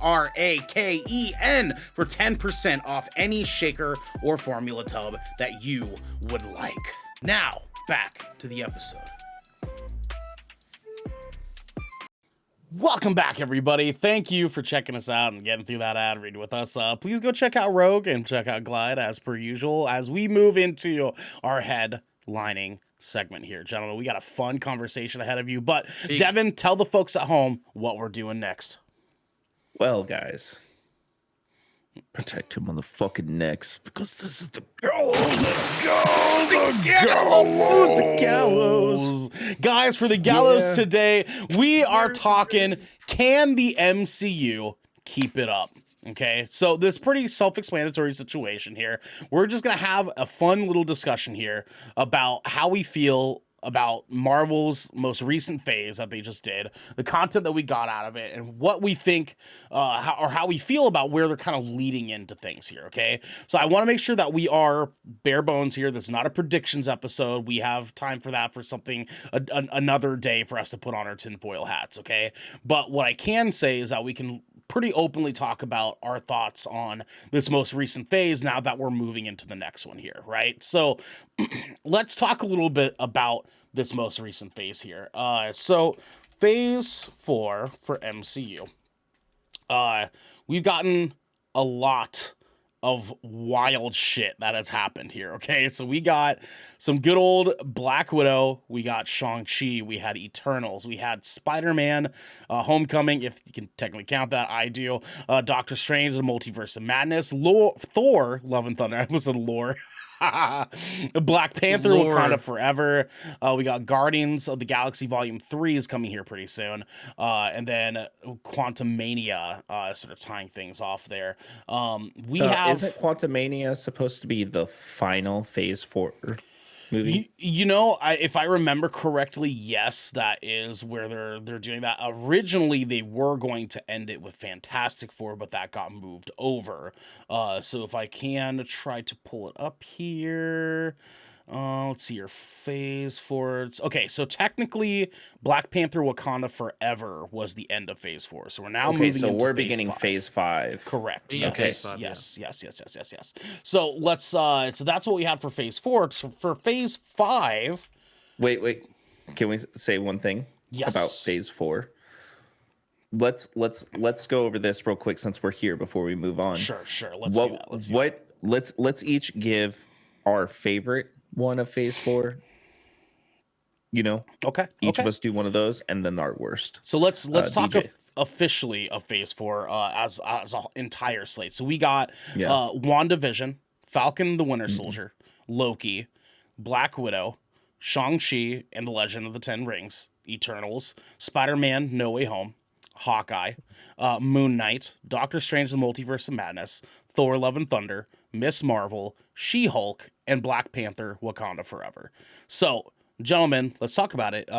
for 10% off any shaker or formula tub that you would like. Now, back to the episode. Welcome back, everybody. Thank you for checking us out and getting through that ad read with us. Please go check out Rogue and check out Glide as per usual as we move into our headlining segment here. Gentlemen, we got a fun conversation ahead of you, but Devin, tell the folks at home what we're doing next.
Well, guys, protect your motherfucking necks because this is the gallows. Let's go. The gallows.
Guys, for the gallows today, we are talking, can the MCU keep it up? Okay, so this pretty self-explanatory situation here. We're just going to have a fun little discussion here about how we feel about Marvel's most recent phase that they just did, the content that we got out of it, and what we think how we feel about where they're kind of leading into things here, okay? So I want to make sure that we are bare bones here. This is not a predictions episode. We have time for that for something, another day for us to put on our tinfoil hats, okay? But what I can say is that we can pretty openly talk about our thoughts on this most recent phase now that we're moving into the next one here, right? So let's talk a little bit about this most recent phase here. So phase 4 for MCU. We've gotten a lot of wild shit that has happened here, okay? So we got some good old Black Widow, we got Shang-Chi, we had Eternals, we had Spider-Man, Homecoming, if you can technically count that, I do, Doctor Strange, The Multiverse of Madness, Thor, Love and Thunder, I almost said lore, Black Panther, Wakanda Forever. We got Guardians of the Galaxy Volume 3 is coming here pretty soon. And then Quantumania sort of tying things off there.
Isn't Quantumania supposed to be the final phase 4 movie?
You know, if I remember correctly, yes, that is where they're doing that. Originally, they were going to end it with Fantastic Four, but that got moved over. So if I can try to pull it up here. Let's see your phase 4. Okay, so technically, Black Panther Wakanda Forever was the end of phase 4. So we're now moving into
we're beginning phase 5.
Correct.
Yeah,
Yes.
phase 5,
Yes. So let's so that's what we had for phase 4. So for phase 5.
Wait. Can we say one thing about phase 4? Let's go over this real quick since we're here before we move on.
Sure. Let's do that.
Let's each give our favorite one of phase 4, you know.
Okay.
Each of us do one of those, and then our worst.
So let's talk officially of phase 4 as an entire slate. So we got WandaVision, Falcon the Winter Soldier, Loki, Black Widow, Shang-Chi and the Legend of the Ten Rings, Eternals, Spider-Man No Way Home, Hawkeye, Moon Knight, Doctor Strange the Multiverse of Madness, Thor Love and Thunder, Miss Marvel, She-Hulk, and Black Panther Wakanda Forever. So, gentlemen, let's talk about it.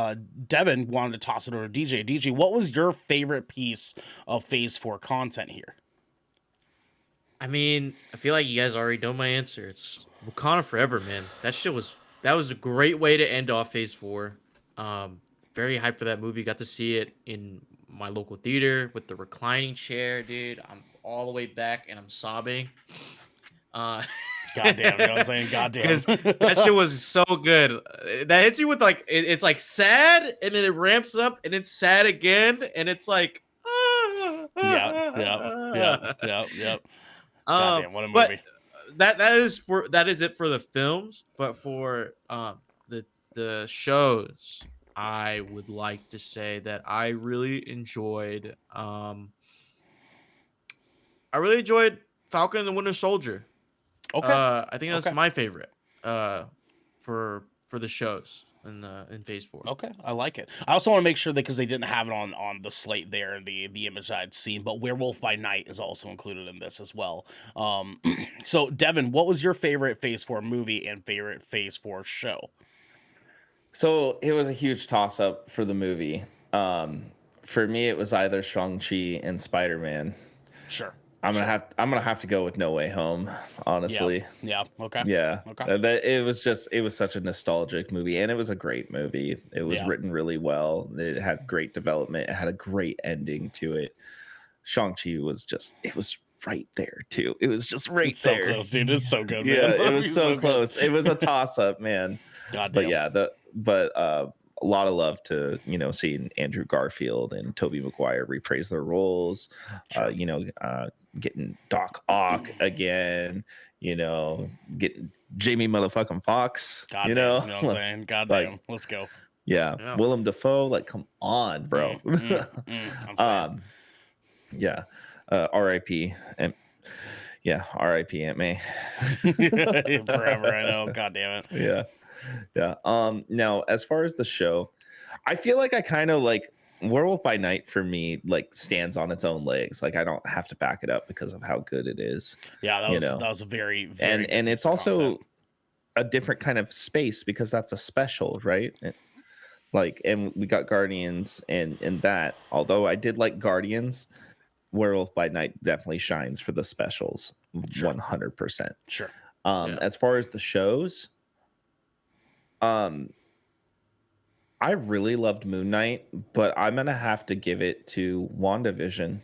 Devin wanted to toss it over to DJ. DJ, what was your favorite piece of Phase 4 content here?
I mean, I feel like you guys already know my answer. It's Wakanda Forever, man. That was a great way to end off Phase 4. Very hyped for that movie. Got to see it in my local theater with the reclining chair, dude. I'm all the way back and I'm sobbing.
Goddamn, you know what I'm saying? Goddamn.
Because that shit was so good. That hits you with like it's like sad and then it ramps up and it's sad again and it's like
yeah. Goddamn, what a movie.
But that is it for the films, but for the shows, I would like to say that I really enjoyed Falcon and the Winter Soldier.
Okay.
I think that's my favorite for the shows in Phase 4.
Okay, I like it. I also want to make sure that because they didn't have it on the slate there, the image I'd seen, but Werewolf by Night is also included in this as well. So Devin, what was your favorite Phase 4 movie and favorite Phase 4 show?
So it was a huge toss up for the movie. For me, it was either Shang-Chi and Spider-Man.
Sure.
I'm gonna have to go with No Way Home, honestly.
Yeah. Okay.
Yeah.
Okay.
It was such a nostalgic movie, and it was a great movie. It was written really well. It had great development. It had a great ending to it. Shang-Chi was right there too. It was just right there.
So close, dude. It's so good, man.
Yeah, it was so close. It was a toss up, man.
Goddamn.
But a lot of love to seeing Andrew Garfield and Tobey Maguire reprise their roles.
Sure.
Getting Doc Ock again. Getting Jamie motherfucking Foxx.
Goddamn, you know what I'm saying? Goddamn, let's go.
Yeah, Willem Dafoe. Like, come on, bro.
I'm
saying. R.I.P. and R.I.P. Aunt May.
Forever, I know. God damn it.
Yeah. Now, as far as the show, I feel like I kind of like Werewolf by Night for me, like, stands on its own legs. Like, I don't have to back it up because of how good it is.
Yeah, that was a very, very
and it's
content.
also a different kind of space because that's a special, right? And we got Guardians and that. Although I did like Guardians, Werewolf by Night definitely shines for the specials, 100%.
Sure.
As far as the shows, I really loved Moon Knight, but I'm gonna have to give it to WandaVision,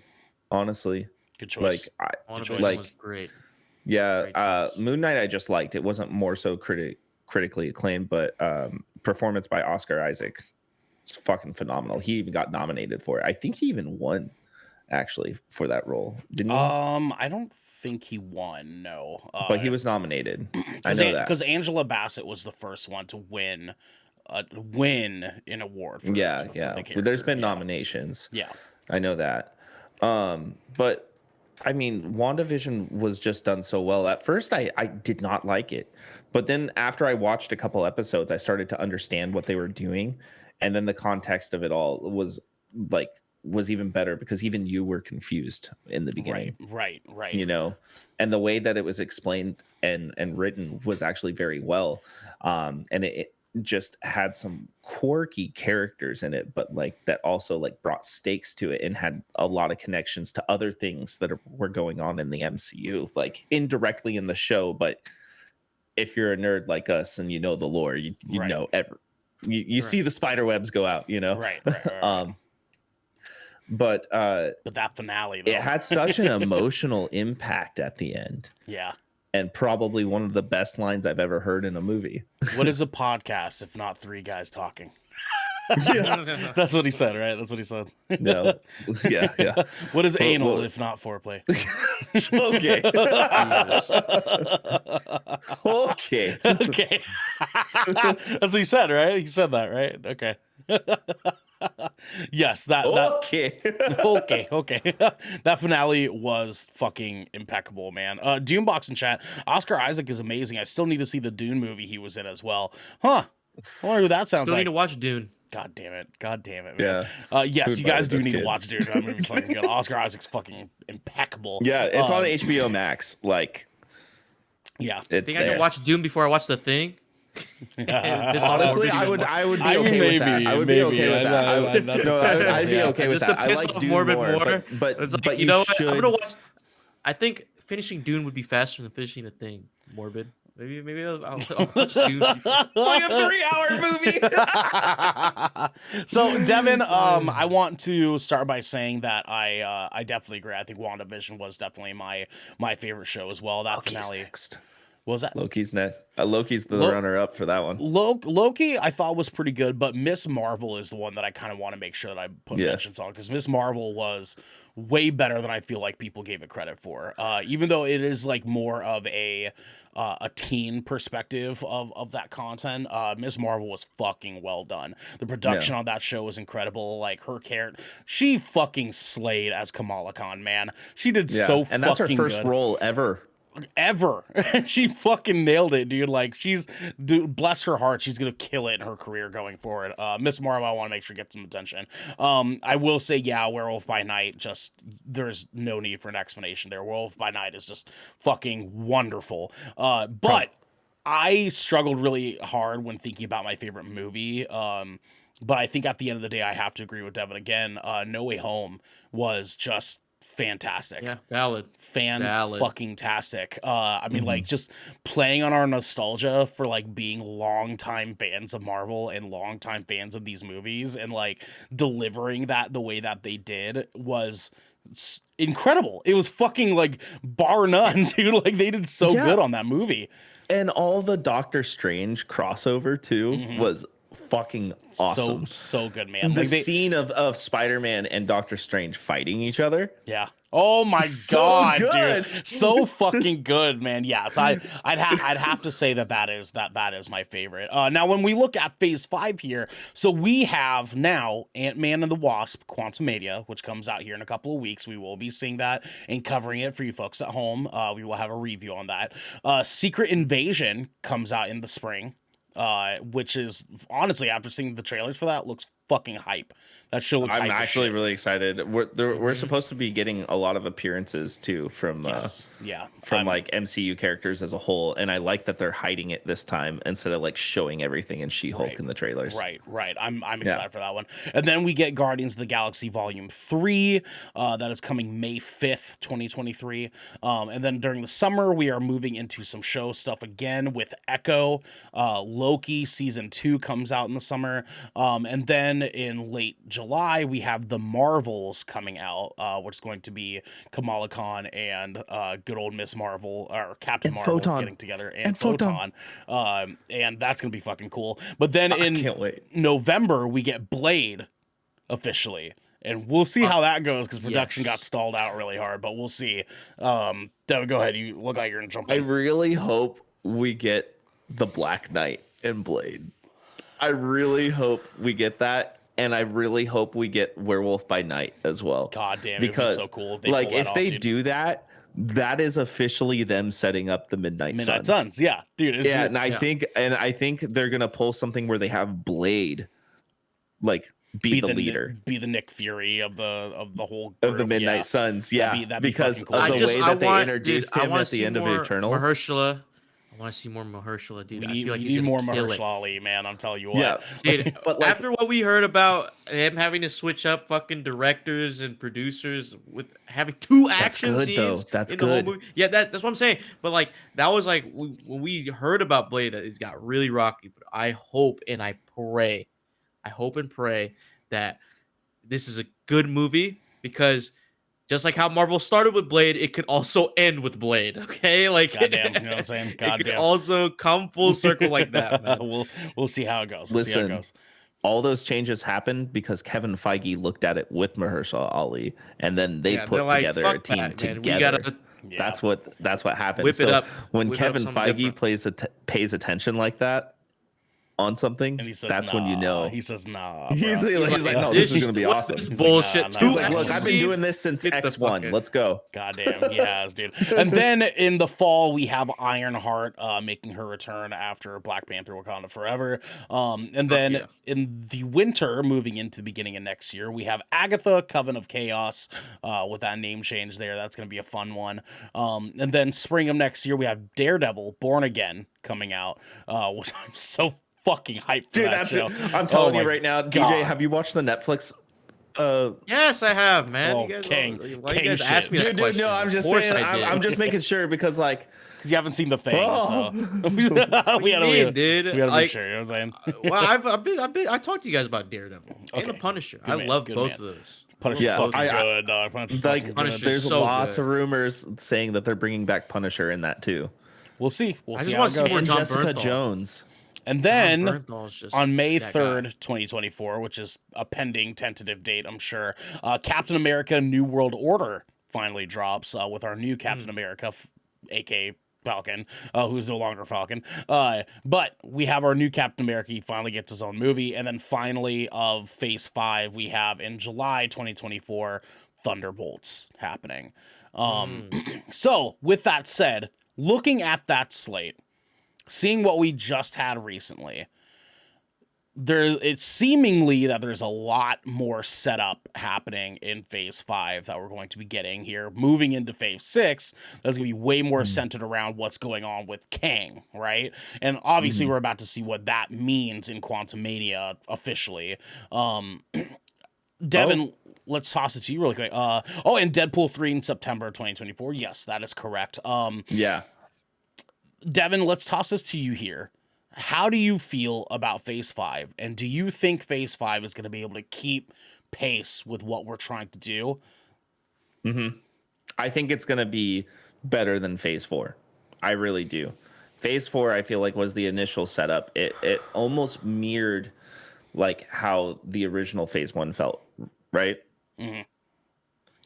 honestly.
Good choice.
WandaVision was great.
Yeah,
Great choice.
Moon Knight I just liked. It wasn't more so critically acclaimed, but performance by Oscar Isaac, it's fucking phenomenal. He even got nominated for it. I think he even won, actually, for that role. Didn't he?
I don't think he won. No,
but he was nominated. I know that
because Angela Bassett was the first one to win an award. For,
yeah.
the
There's been nominations.
Yeah,
I know that. But I mean, WandaVision was just done so well. At first, I did not like it, but then after I watched a couple episodes, I started to understand what they were doing, and then the context of it all was even better because even you were confused in the beginning.
Right.
And the way that it was explained and written was actually very well. And it just had some quirky characters in it, but like that also like brought stakes to it and had a lot of connections to other things that were going on in the MCU, like indirectly in the show. But if you're a nerd like us and you know the lore, you know you see the spider webs go out,
Right.
But
that finale, though.
It had such an emotional impact at the end.
Yeah.
And probably one of the best lines I've ever heard in a movie.
What is a podcast if not three guys talking? Yeah. That's what he said, right? That's what he said.
No. Yeah.
What is anal if not foreplay?
Okay. Okay.
That's what he said, right? He said that, right? Okay. Yes, that
okay.
okay. That finale was fucking impeccable, man. Dune box in chat. Oscar Isaac is amazing. I still need to see the Dune movie he was in as well. Huh. I wonder who that sounds
Still
like.
need to watch Dune.
God damn it, man.
Yeah.
Yes, you guys do need
kid?
to watch Dune. That movie's fucking good. Oscar Isaac's fucking impeccable.
Yeah, it's on HBO Max. Like,
yeah,
it's
I can watch Dune before I watch The Thing.
Honestly, I would be okay with that. I would be okay with that. I'd be okay with that. I like Dune
Morbid
more. But
you know what? I'm gonna watch. I think finishing Dune would be faster than finishing The Thing. Morbid. Maybe I'll watch Dune before. It's like a 3-hour movie.
So Devin, I want to start by saying that I definitely agree. I think WandaVision was definitely my favorite show as well. That finale.
Next.
What was that?
Loki's Loki's the runner-up for that one.
Loki, I thought was pretty good, but Miss Marvel is the one that I kind of want to make sure that I put mentions on, because Miss Marvel was way better than I feel like people gave it credit for. Even though it is like more of a teen perspective of that content, Miss Marvel was fucking well done. The production on that show was incredible. Like, her character, she fucking slayed as Kamala Khan, man. She did so fucking good.
And that's her first role ever.
She fucking nailed it, dude. Like, bless her heart, she's gonna kill it in her career going forward. Miss Marvel, I want to make sure gets some attention. I will say, Werewolf by Night, just, there's no need for an explanation there. Werewolf by Night is just fucking wonderful. But I struggled really hard when thinking about my favorite movie. But I think at the end of the day, I have to agree with Devin again. No Way Home was just fantastic.
Yeah, valid.
Fucking tastic. I mean, like, just playing on our nostalgia for like being longtime fans of Marvel and longtime fans of these movies, and like delivering that the way that they did was incredible. It was fucking like bar none, dude. Like, they did so good on that movie.
And all the Doctor Strange crossover too was fucking awesome.
So good, man.
The scene of Spider-Man and Doctor Strange fighting each other.
Yeah. Oh my god, dude. So fucking good, man. Yes, I'd have to say that is my favorite. Now when we look at phase 5 here, so we have now Ant-Man and the Wasp: Quantumania, which comes out here in a couple of weeks. We will be seeing that and covering it for you folks at home. We will have a review on that. Secret Invasion comes out in the spring. Which is, honestly, after seeing the trailers for that, looks fucking hype. That show looks hype.
I'm actually really excited. We're supposed to be getting a lot of appearances too from like MCU characters as a whole, and I like that they're hiding it this time instead of like showing everything in She-Hulk in the trailers.
Right. I'm excited for that one. And then we get Guardians of the Galaxy Volume 3, that is coming May 5th, 2023. And then during the summer, we are moving into some show stuff again with Echo. Loki Season 2 comes out in the summer. And then in late July, we have The Marvels coming out, which is going to be Kamala Khan and good old Miss Marvel, or Captain Marvel, getting together, and Photon. And that's going to be fucking cool. But then in November, we get Blade officially. And we'll see how that goes, because production got stalled out really hard, but we'll see. Devin, go ahead. You look like you're going to jump in.
I really hope we get the Black Knight and Blade. I really hope we get that. And I really hope we get Werewolf by Night as well.
God damn,
because
it'd be so cool
if they do that, that is officially them setting up the Midnight
Suns. Yeah, dude.
And I think they're gonna pull something where they have Blade, like be the leader,
be the Nick Fury of the whole
group. Of the Midnight Suns. Yeah, that'd be because cool.
of
the way that they introduced him at the end of Eternals.
Mahershala. I want to see more Mahershala, dude.
I feel like he's more Mahershala Ali, man. I'm telling you what.
Yeah,
dude. But like, after what we heard about him having to switch up fucking directors and producers with having 2 action scenes,
that's
in
good.
The whole movie. Yeah, that's what I'm saying. But like, that was like when we heard about Blade, that it's got really rocky. But I hope and I hope and pray that this is a good movie, because just like how Marvel started with Blade, it could also end with Blade. Okay, like,
goddamn, you know what I'm saying? Goddamn.
It could also come full circle like that. Man.
We'll see how it goes.
Listen, all those changes happened because Kevin Feige looked at it with Mahershala Ali, and then they put together a team together. That's what happened.
Whip it up.
When Kevin Feige pays attention like that, on something,
And he says,
that's when you know.
He says, nah.
He's
bro.
like, no, this is going to be
what's
awesome.
This
He's
bullshit.
nah,
He's
nah,
like,
nah,
look,
nah,
I've
nah.
been doing this since
Get the
X1.
fuck in.
Let's go.
Goddamn, he has, dude. And then in the fall, we have Ironheart making her return after Black Panther: Wakanda Forever. And then in the winter, moving into the beginning of next year, we have Agatha: Coven of Chaos with that name change there. That's going to be a fun one. And then spring of next year, we have Daredevil: Born Again coming out, which I'm so fucking hyped for.
Dude,
that
that's
show.
it. I'm telling you
my
right now,
God.
DJ, have you watched the Netflix?
Yes, I have, man.
Oh,
you guys,
king-
why
king
you guys
shit.
ask me that
Dude,
question?
no, I'm just
Of course
saying.
I did.
I'm just making sure because, like,
Because you haven't seen the thing,
Oh.
so
What
we
do you
gotta,
mean, dude?
we gotta
Like,
make sure. You know what I'm saying?
well, I talked to you guys about Daredevil and the
Okay.
Punisher.
Good
I
man,
love
good
both
man.
of those.
Punisher's
Yeah,
fucking
I-
good, dog. Punisher's
like
fucking
Punisher's
good.
there's
so
lots
good.
of rumors saying that they're bringing back Punisher in that too.
We'll see. We'll
I
see
just
how
want
it
to see
goes.
more
And
John
Jessica
Bernthal.
Jones.
And
John
then
Bernthal's just
on May
that guy.
3rd, 2024, which is a pending tentative date, I'm sure, Captain America: New World Order finally drops with our new Captain America, aka Falcon, who's no longer Falcon. But we have our new Captain America. He finally gets his own movie. And then finally, of Phase 5, we have in July 2024, Thunderbolts happening. So, with that said, looking at that slate, seeing what we just had recently, it's seemingly that there's a lot more setup happening in Phase 5 that we're going to be getting here. Moving into Phase 6, that's going to be way more centered around what's going on with Kang, right? And obviously we're about to see what that means in Quantumania officially. Devin, let's toss it to you really quick. And Deadpool 3 in September 2024. Yes, that is correct.
Yeah.
Devin, let's toss this to you here. How do you feel about Phase 5? And do you think Phase 5 is going to be able to keep pace with what we're trying to do?
I think it's going to be better than Phase 4. I really do. Phase 4, I feel like, was the initial setup. It almost mirrored like how the original Phase 1 felt, right?
Mhm.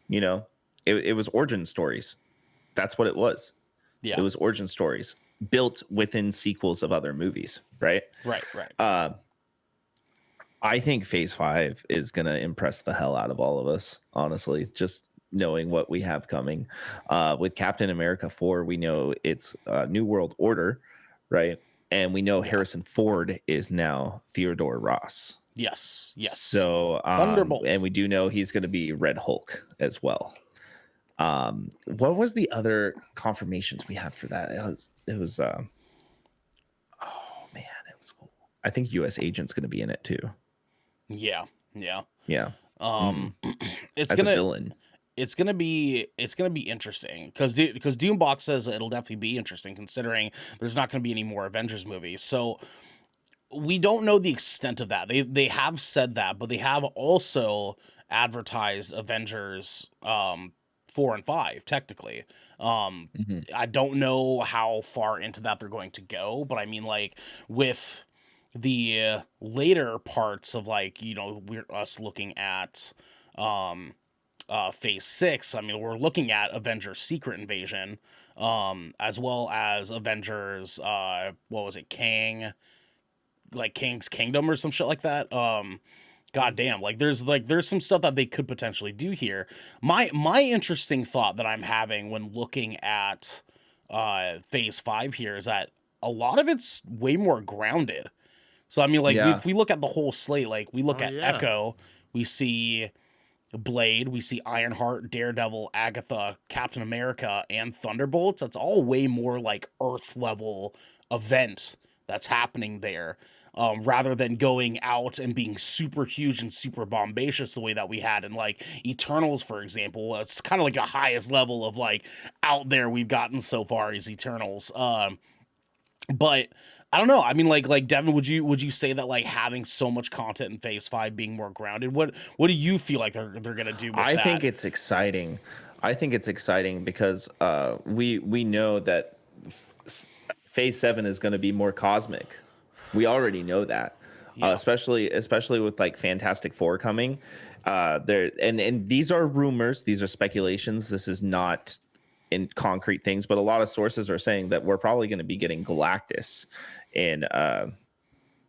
You know, it was origin stories. That's what it was.
Yeah.
It was origin stories built within sequels of other movies, right?
Right.
I think Phase 5 is going to impress the hell out of all of us, honestly, just knowing what we have coming. With Captain America 4, we know it's New World Order, right? And we know Harrison Ford is now Theodore Ross.
Yes.
So,
Thunderbolts.
and we do know he's going to be Red Hulk as well. What was the other confirmations we had for that? It was oh man, it was cool. I think US Agent's going to be in it too.
Yeah.
Yeah.
It's
As
gonna
a villain.
It's gonna be interesting because Doombox says it'll definitely be interesting considering there's not gonna be any more Avengers movies. So we don't know the extent of that. They have said that, but they have also advertised Avengers 4 and 5 technically. I don't know how far into that they're going to go, but I mean, like, with the later parts of, like, you know, we're us looking at Phase 6. I mean, we're looking at Avengers Secret Invasion, as well as Avengers what was it, Kang's Kingdom or some shit like that. God damn, like there's some stuff that they could potentially do here. My interesting thought that I'm having when looking at Phase 5 here is that a lot of it's way more grounded. So I mean, like, if we look at the whole slate, like we look at Echo, we see Blade, we see Ironheart, Daredevil, Agatha, Captain America, and Thunderbolts. That's all way more like Earth level event that's happening there. Rather than going out and being super huge and super bombacious the way that we had in, like, Eternals, for example. It's kind of like the highest level of, like, out there we've gotten so far is Eternals. But I don't know. I mean, like Devin, would you say that, like, having so much content in Phase 5 being more grounded, what do you feel like they're gonna do with that?
I think it's exciting. Because we know that Phase 7 is going to be more cosmic. We already know that, especially with, like, Fantastic Four coming. There and these are rumors, these are speculations. This is not in concrete things, but a lot of sources are saying that we're probably going to be getting Galactus in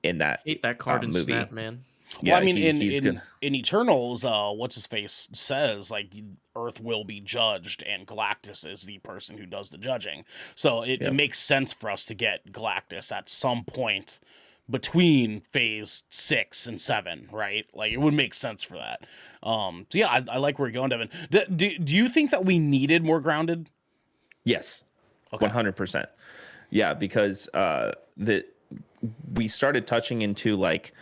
in that
hate that card and
movie.
snap, man.
Well, I mean, in Eternals, what's his face says like Earth will be judged, and Galactus is the person who does the judging. So it makes sense for us to get Galactus at some point between phase 6 and 7, right? Like it would make sense for that. So yeah, I like where you're going, Devin. Do you think that we needed more grounded?
Yes,
okay.
100%. Yeah, because we started touching into like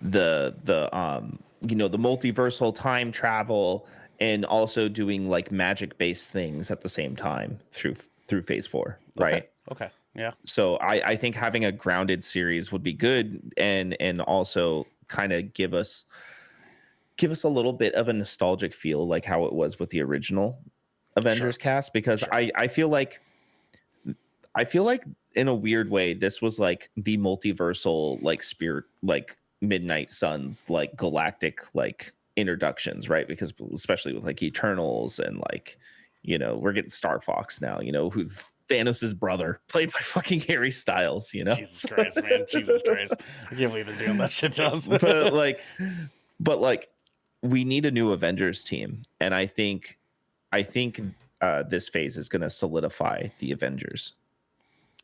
the the multiversal time travel, and also doing like magic based things at the same time through phase 4, right?
Okay. Yeah.
So I think having a grounded series would be good, and also kind of give us a little bit of a nostalgic feel, like how it was with the original Avengers cast, because I feel like in a weird way this was like the multiversal like spirit, like Midnight Suns, like galactic like introductions, right? Because especially with like Eternals, and like, we're getting Star Fox now, who's Thanos' brother, played by fucking Harry Styles,
Jesus Christ, man. Jesus Christ. I can't believe they're doing that shit to us.
but like we need a new Avengers team, and I think this phase is going to solidify the Avengers.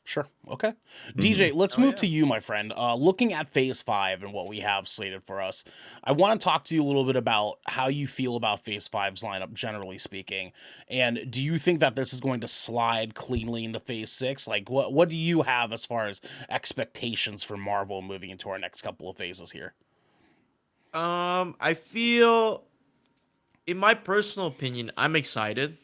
Sure. Okay. DJ, let's move to you, my friend. Looking at phase 5 and what we have slated for us, I want to talk to you a little bit about how you feel about phase 5's lineup, generally speaking. And do you think that this is going to slide cleanly into phase 6? Like, what do you have as far as expectations for Marvel moving into our next couple of phases here?
I feel, in my personal opinion, I'm excited.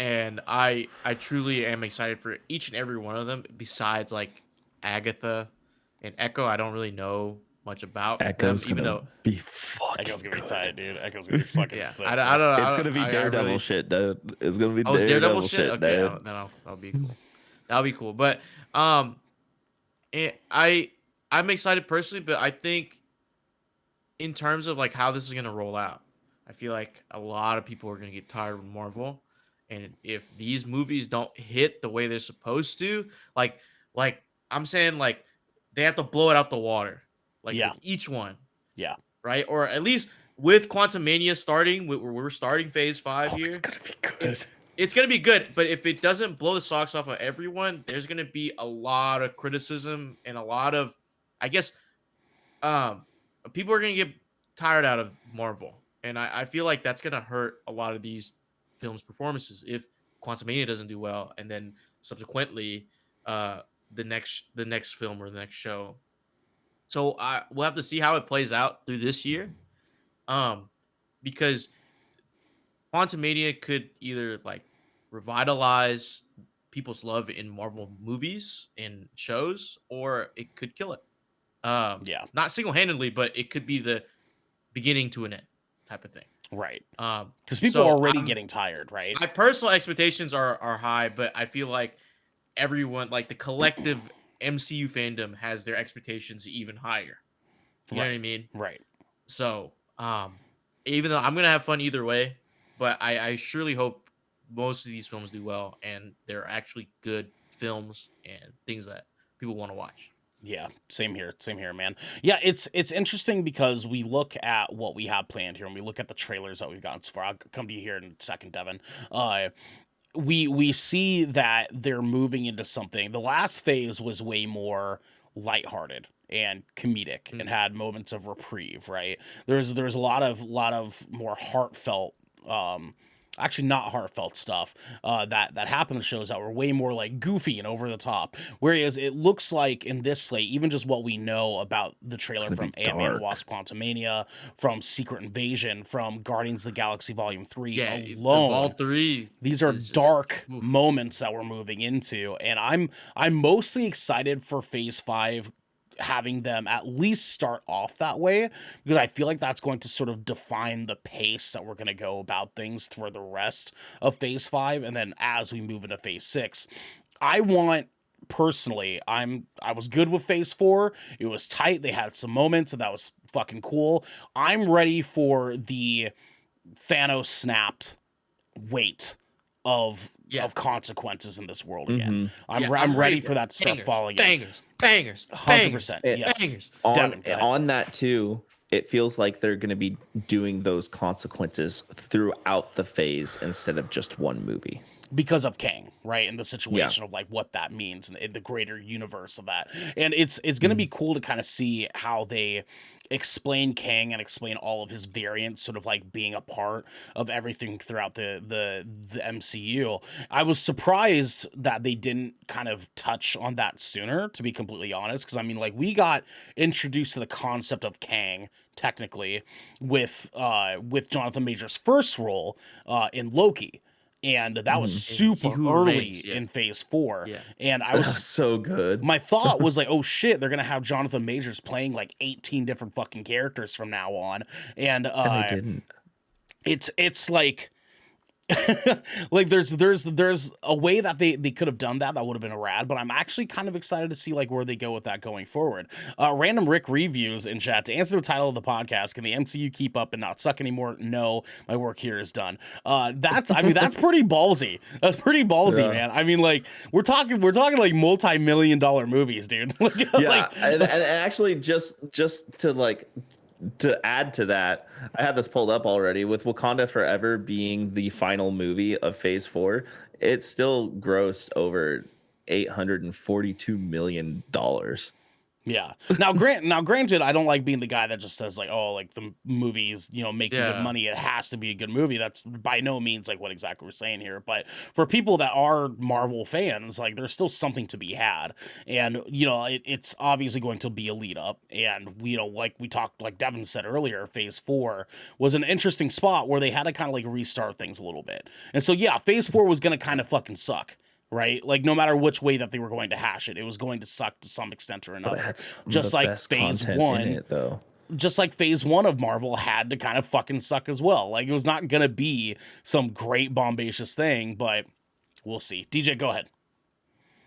And I truly am excited for each and every one of them. Besides like Agatha and Echo, I don't really know much about
Echo's
them, even though
Echo's gonna be tight, dude. Echo's gonna be fucking sick.
I don't know.
It's gonna be Daredevil shit, dude. It's gonna be
Daredevil
shit.
Okay, then that'll be cool. That'll be cool. But I'm excited personally, but I think in terms of like how this is gonna roll out, I feel like a lot of people are gonna get tired of Marvel. And if these movies don't hit the way they're supposed to, like I'm saying, like they have to blow it out the water, like with each one, right? Or at least with Quantumania starting, we're starting phase 5 here.
It's gonna be good.
It's gonna be good, but if it doesn't blow the socks off of everyone, there's gonna be a lot of criticism and a lot of, I guess, people are gonna get tired out of Marvel, and I feel like that's gonna hurt a lot of these film's performances if Quantumania doesn't do well, and then subsequently the next film or the next show. So we'll have to see how it plays out through this year, because Quantumania could either like revitalize people's love in Marvel movies and shows, or it could kill it. Not single-handedly, but it could be the beginning to an end type of thing.
Right. Because people are already getting tired, right?
My personal expectations are high, but I feel like everyone, like the collective MCU fandom, has their expectations even higher. You know what I mean?
Right.
So, even though I'm gonna have fun either way, but I surely hope most of these films do well and they're actually good films and things that people want to watch.
Yeah, same here, man. Yeah, it's interesting because we look at what we have planned here, and we look at the trailers that we've gotten so far. I'll come to you here in a second, Devin. We see that they're moving into something. The last phase was way more lighthearted and comedic and had moments of reprieve, right? There's a lot of more heartfelt, actually not heartfelt stuff that happened in the shows that were way more like goofy and over the top. Whereas it looks like in this slate, even just what we know about the trailer from Ant-Man and Wasp: Quantumania, from Secret Invasion, from Guardians of the Galaxy Volume 3 alone,
all three,
these are dark moments that we're moving into, and I'm mostly excited for Phase 5 having them at least start off that way, because I feel like that's going to sort of define the pace that we're going to go about things for the rest of phase 5. And then as we move into phase 6, I was good with phase 4. It was tight. They had some moments and that was fucking cool. I'm ready for the Thanos snapped weight of of consequences in this world again.
Mm-hmm.
I'm ready for that to start falling in.
Bangers.
100%. Yes.
Bangers.
On that too, it feels like they're going to be doing those consequences throughout the phase instead of just one movie.
Because of Kang, right? And the situation of like what that means and the greater universe of that. And it's going to be cool to kind of see how they explain Kang and explain all of his variants sort of like being a part of everything throughout the MCU. I was surprised that they didn't kind of touch on that sooner, to be completely honest, because I mean, like, we got introduced to the concept of Kang technically with Jonathan Majors' first role in Loki. And that was super early in phase 4. Yeah. And I was
so good.
My thought was like, oh shit, they're going to have Jonathan Majors playing like 18 different fucking characters from now on. And
they didn't.
It's like, like there's a way that they could have done that would have been rad, but I'm actually kind of excited to see like where they go with that going forward. Random Rick reviews in chat: to answer the title of the podcast, can the MCU keep up and not suck anymore? No, my work here is done. That's pretty ballsy. That's pretty ballsy, man. I mean, like, we're talking like multi-million-dollar movies, dude.
Yeah, and actually just to add to that, I have this pulled up already. With Wakanda Forever being the final movie of Phase 4, it still grossed over $842 million.
Yeah. Now, granted, I don't like being the guy that just says like, oh, like the movie's, making good money, it has to be a good movie. That's by no means like what exactly we're saying here. But for people that are Marvel fans, like, there's still something to be had. And, it's obviously going to be a lead up. And, like we talked, like Devin said earlier, phase 4 was an interesting spot where they had to kind of like restart things a little bit. And so, yeah, phase 4 was going to kind of fucking suck. Right? Like, no matter which way that they were going to hash it, it was going to suck to some extent or another. Just like phase 1, though. Just like phase 1 of Marvel had to kind of fucking suck as well. Like, it was not going to be some great bombacious thing, but we'll see. DJ, go ahead.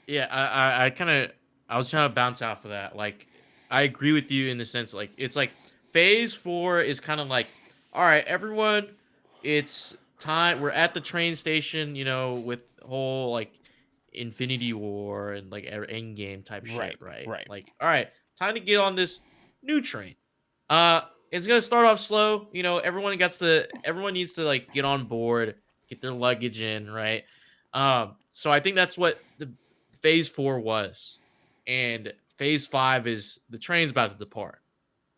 Yeah, I was trying to bounce off of that. Like, I agree with you in the sense, like, it's like phase 4 is kind of like, all right, everyone, it's time. We're at the train station, with whole, like, Infinity War and like Endgame type shit, right? Like, all right, time to get on this new train. It's gonna start off slow. Everyone needs to like get on board, get their luggage in, right? So I think that's what the phase 4 was, and phase 5 is the train's about to depart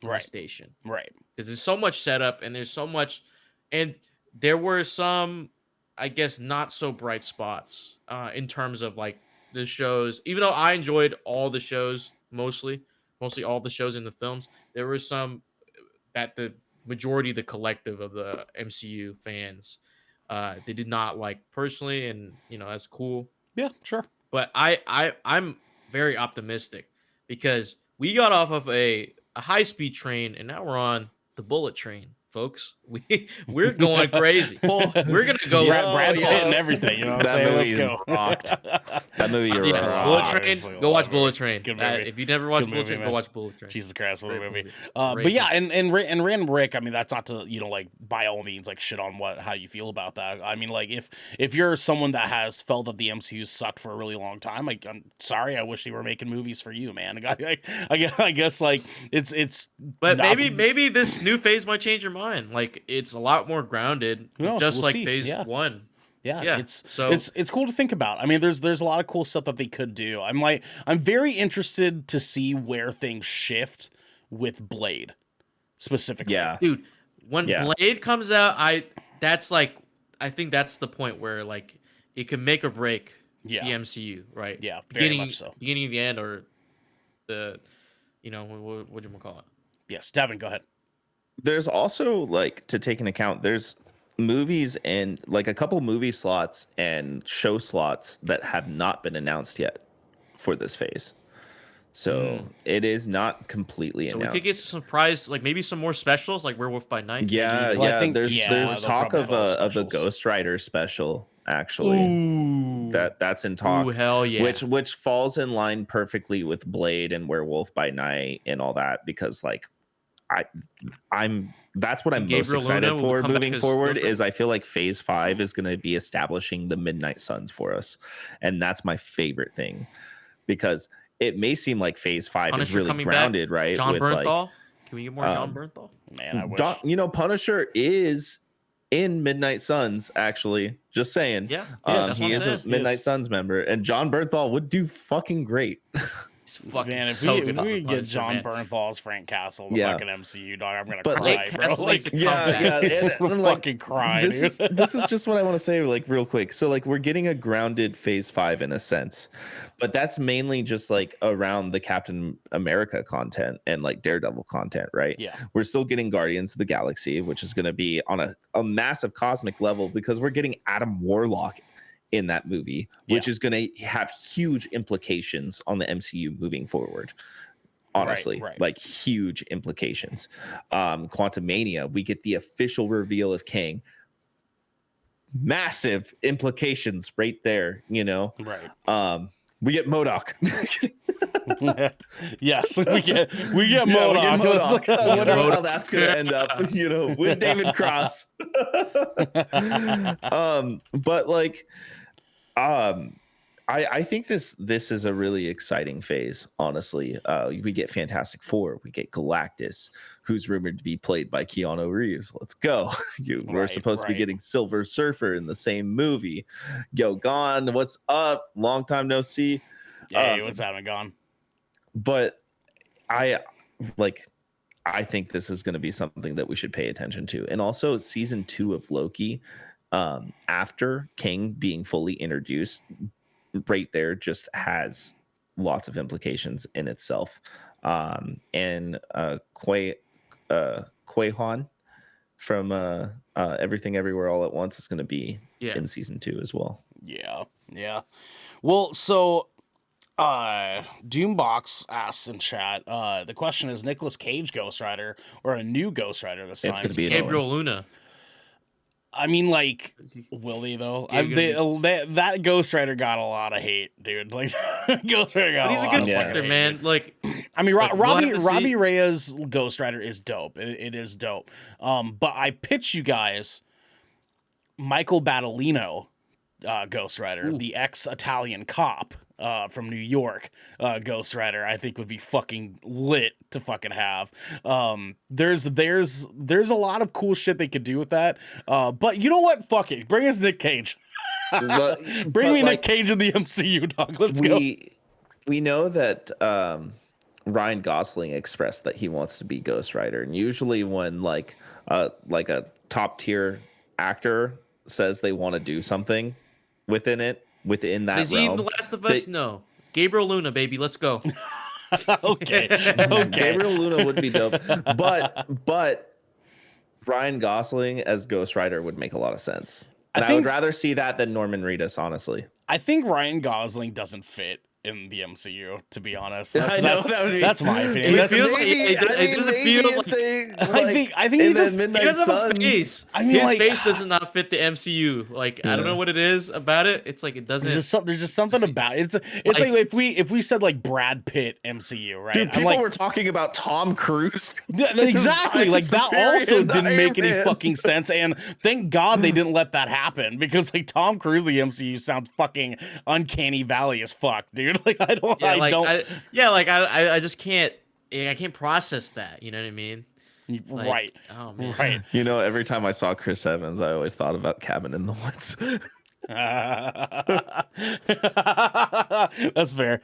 from the station,
right? Because
there's so much setup and there's so much, and there were some, I guess, not so bright spots in terms of like the shows. Even though I enjoyed all the shows, mostly all the shows in the films, there were some that the majority, the collective of the MCU fans, they did not like personally, and that's cool.
Yeah, sure.
But I'm very optimistic because we got off of a high-speed train and now we're on the bullet train. Folks, we're going crazy. We're gonna go
Brad Pitt and everything. You know what I'm saying? Let's go.
Rocked. That movie rocked.
Bullet Train. Go watch Bullet Train. If you never watched Bullet Train, go watch Bullet Train.
Jesus Christ, what a movie! But yeah, and Random Rick. I mean, that's not to like by all means like shit on how you feel about that. I mean, like if you're someone that has felt that the MCU sucked for a really long time, like, I'm sorry. I wish they were making movies for you, man. I guess like it's.
But maybe this new phase might change your mind. Like, it's a lot more grounded, just like phase 1.
Yeah, it's cool to think about. I mean, there's a lot of cool stuff that they could do. I'm very interested to see where things shift with Blade specifically.
Yeah,
dude, when Blade comes out, I think that's the point where like it can make or break the MCU, right?
Yeah, very much so.
Beginning of the end, or the what you call it?
Yes, Devin, go ahead.
There's also, like, to take into account, there's movies and like a couple movie slots and show slots that have not been announced yet for this phase. So it is not completely announced.
So we could get surprised, like maybe some more specials, like Werewolf by Night.
Yeah, well, I think there's talk of a Ghost Rider special, actually.
Ooh.
That's in talk.
Ooh, hell yeah.
Which falls in line perfectly with Blade and Werewolf by Night and all that, because like that's what I'm
Gabriel
most excited
Luna
for
come back
moving
as
forward.
Ghost Rider?
Is I feel like Phase 5 is going to be establishing the Midnight Suns for us, and that's my favorite thing, because it may seem like Phase 5
Punisher
is really
coming
grounded,
back.
right?
John
with
Bernthal. Can we get more John Bernthal?
Man, I wish.
Punisher is in Midnight Suns, actually. Just saying.
Yeah,
he is a Midnight Suns member, and John Bernthal would do fucking great.
He's fucking
Man, if
so
we,
good.
if
as
we
the
get
Punisher,
John
man.
Bernthal's Frank Castle in the
Yeah.
fucking MCU, dog, I'm gonna
But,
cry,
Nick
bro.
Castle
Like,
needs to come
Yeah,
back.
yeah,
I'm
and,
gonna
like,
fucking cry,
this
dude.
this is just what I want to say, like, real quick. So, like, we're getting a grounded Phase 5 in a sense, but that's mainly just like around the Captain America content and like Daredevil content, right?
Yeah.
We're still getting Guardians of the Galaxy, which is going to be on a massive cosmic level, because we're getting Adam Warlock in that movie, which is going to have huge implications on the MCU moving forward. Honestly,
Right.
like huge implications. Quantumania, we get the official reveal of Kang. Massive implications right there, you know.
Right.
We get MODOK.
Yes, we get MODOK.
We get MODOK. I wonder
MODOK.
how that's gonna end up, you know, with David Cross. But like, I think this is a really exciting phase, honestly. We get Fantastic Four, we get Galactus, who's rumored to be played by Keanu Reeves. Let's go. We're supposed to be getting Silver Surfer in the same movie. Yo, Gone, what's up? Long time no see.
Hey, what's happening, Gone?
But I think this is going to be something that we should pay attention to. And also season 2 of Loki, after King being fully introduced, right there just has lots of implications in itself. And Quahan from Everything Everywhere All at Once is going to be in season 2 as well.
Yeah. Well, so Doombox asks in chat, the question is Nicolas Cage Ghost Rider or a new Ghost Rider this time?
It's going to be
Gabriel Luna.
I mean, like, will he though? That Ghost Rider got a lot of hate, dude. Like, Ghost Rider got.
But he's a good character,
hate,
man.
Dude.
Like,
I mean,
like,
Robbie Reyes Ghost Rider is dope. It is dope. But I pitch you guys Michael Battolino, Ghost Rider, the ex-Italian cop from New York, Ghost Rider. I think would be fucking lit to fucking have. There's a lot of cool shit they could do with that. But you know what? Fuck it. Bring us Nick Cage. Bring me Nick Cage in the MCU, dog. Let's go.
We know that Ryan Gosling expressed that he wants to be Ghost Rider, and usually when like a top tier actor says they want to do something within that
is
realm,
he in The Last of Us? No. Gabriel Luna, baby. Let's go.
Okay.
Gabriel Luna would be dope, but Ryan Gosling as Ghost Rider would make a lot of sense. And I would rather see that than Norman Reedus, honestly.
I think Ryan Gosling doesn't fit in the MCU, to be honest.
I know,
that's my opinion.
It feels like it doesn't feel like
I think he doesn't
have a face.
I mean,
his
like,
face does not fit the MCU. Like, I don't know what it is about it. It's like it doesn't.
There's just something about it. It's like if we said like Brad Pitt MCU, right?
Dude, people were talking about Tom Cruise.
Exactly. Like that also didn't make any
Man.
fucking sense. And thank God they didn't let that happen, because like Tom Cruise the MCU sounds fucking uncanny valley as fuck, dude. Like I
just can't. I can't process that. You know what I mean? Like,
right.
Oh man.
Right.
You know, every time I saw Chris Evans, I always thought about Cabin in the Woods.
That's fair.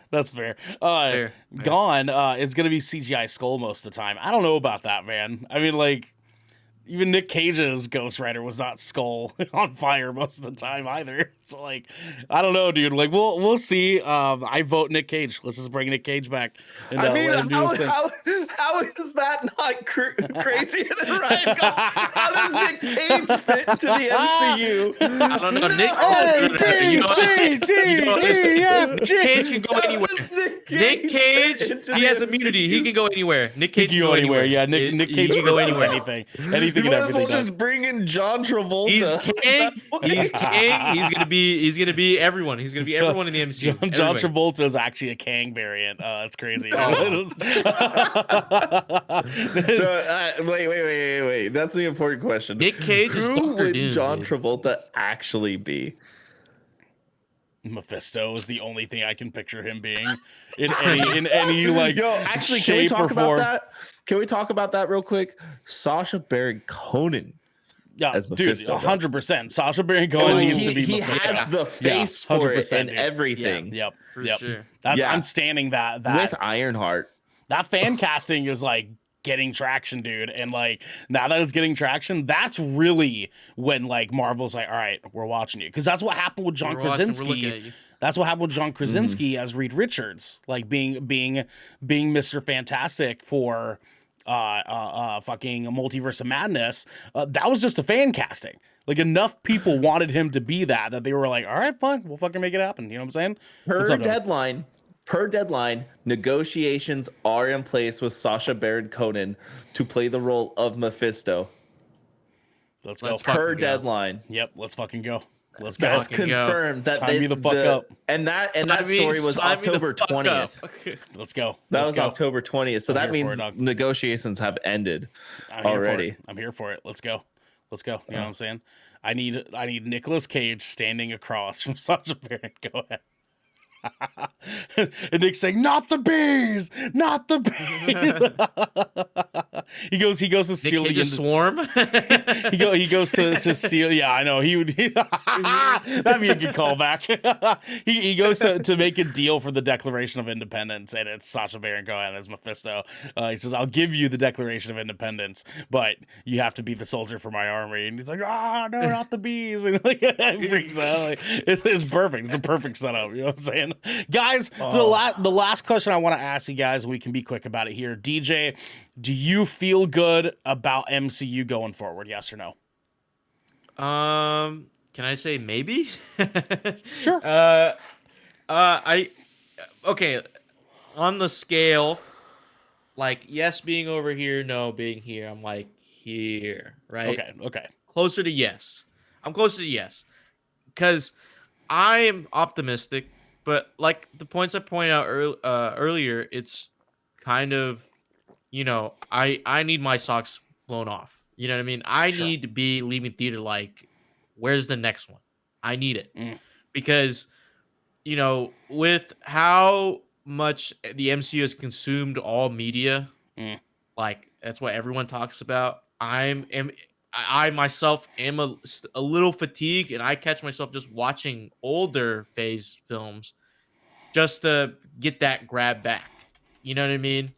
Fair.
Gone is gonna be CGI Skull most of the time. I don't know about that, man. I mean, like, even Nick Cage's Ghost Rider was not Skull on fire most of the time either. So like, I don't know, dude. Like, we'll see. I vote Nick Cage. Let's just bring Nick Cage back. And,
I mean,
let him do his thing.
how is that not crazier than Ryan Gosling? How does Nick Cage fit into the MCU?
I don't know. Nick Cage can go anywhere. Nick Cage, he has immunity. He can go anywhere. Nick Cage
He can go anywhere. Yeah, Nick Cage
can go
fits
anywhere.
Anything everything.
You
And
might as well
everything
just bring in John Travolta.
He's king. He's king. He's gonna be everyone. He's gonna be everyone in the MCU.
John Travolta is actually a Kang variant. It's crazy.
No, wait. That's the important question.
Nick Cage is
Who
Dr.
would
Doom,
John
dude.
Travolta actually be?
Mephisto is the only thing I can picture him being in any like.
Yo, actually, can we talk about that? Can we talk about that real quick? Sacha Baron Cohen.
Yeah,
as
dude,
Mephisto,
100%. Sacha Baron Cohen needs to be
he
Mephisto.
has the face for it and
dude.
everything.
Yep.
For sure.
I'm standing that
with Ironheart.
That fan casting is like getting traction, dude. And like now that it's getting traction, that's really when like Marvel's like, all right, we're watching you. Because that's what happened with John Krasinski. That's what happened with John Krasinski as Reed Richards, like being Mr. Fantastic for fucking Multiverse of Madness. That was just a fan casting. Like enough people wanted him to be that they were like, all right, fine, we'll fucking make it happen. You know what I'm saying?
Per deadline, negotiations are in place with Sacha Baron Cohen to play the role of Mephisto.
Let's go.
Per deadline.
Yep, let's fucking go. Let's go.
That's confirmed. That
sign me the fuck up.
And that story was October 20th.
Let's go.
That was October 20th. So that means negotiations have ended already.
I'm here for it. Let's go. You know what I'm saying? I need Nicolas Cage standing across from Sacha Baron Cohen. And Nick's saying, "Not the bees, not the bees." he goes to steal
Nick
the
swarm.
he goes to steal. Yeah, I know. He would. That'd be a good callback. he goes to make a deal for the Declaration of Independence, and it's Sacha Baron Cohen as Mephisto. He says, "I'll give you the Declaration of Independence, but you have to be the soldier for my army." And he's like, "Ah, no, not the bees." And like he freaks out. Like, it's perfect. It's a perfect setup. You know what I'm saying? Guys, so the last question I want to ask you guys, we can be quick about it here. DJ, do you feel good about MCU going forward? Yes or no?
Can I say maybe?
Sure.
Okay, on the scale, like yes being over here, no being here, I'm like here, right?
Okay.
Closer to yes. I'm closer to yes. Because I am optimistic. But like the points I pointed out earlier, it's kind of, I need my socks blown off. You know what I mean? I need to be leaving theater like, where's the next one? I need it. Because, with how much the MCU has consumed all media, like that's what everyone talks about. I myself am a little fatigued, and I catch myself just watching older phase films just to get that grab back. You know what I mean?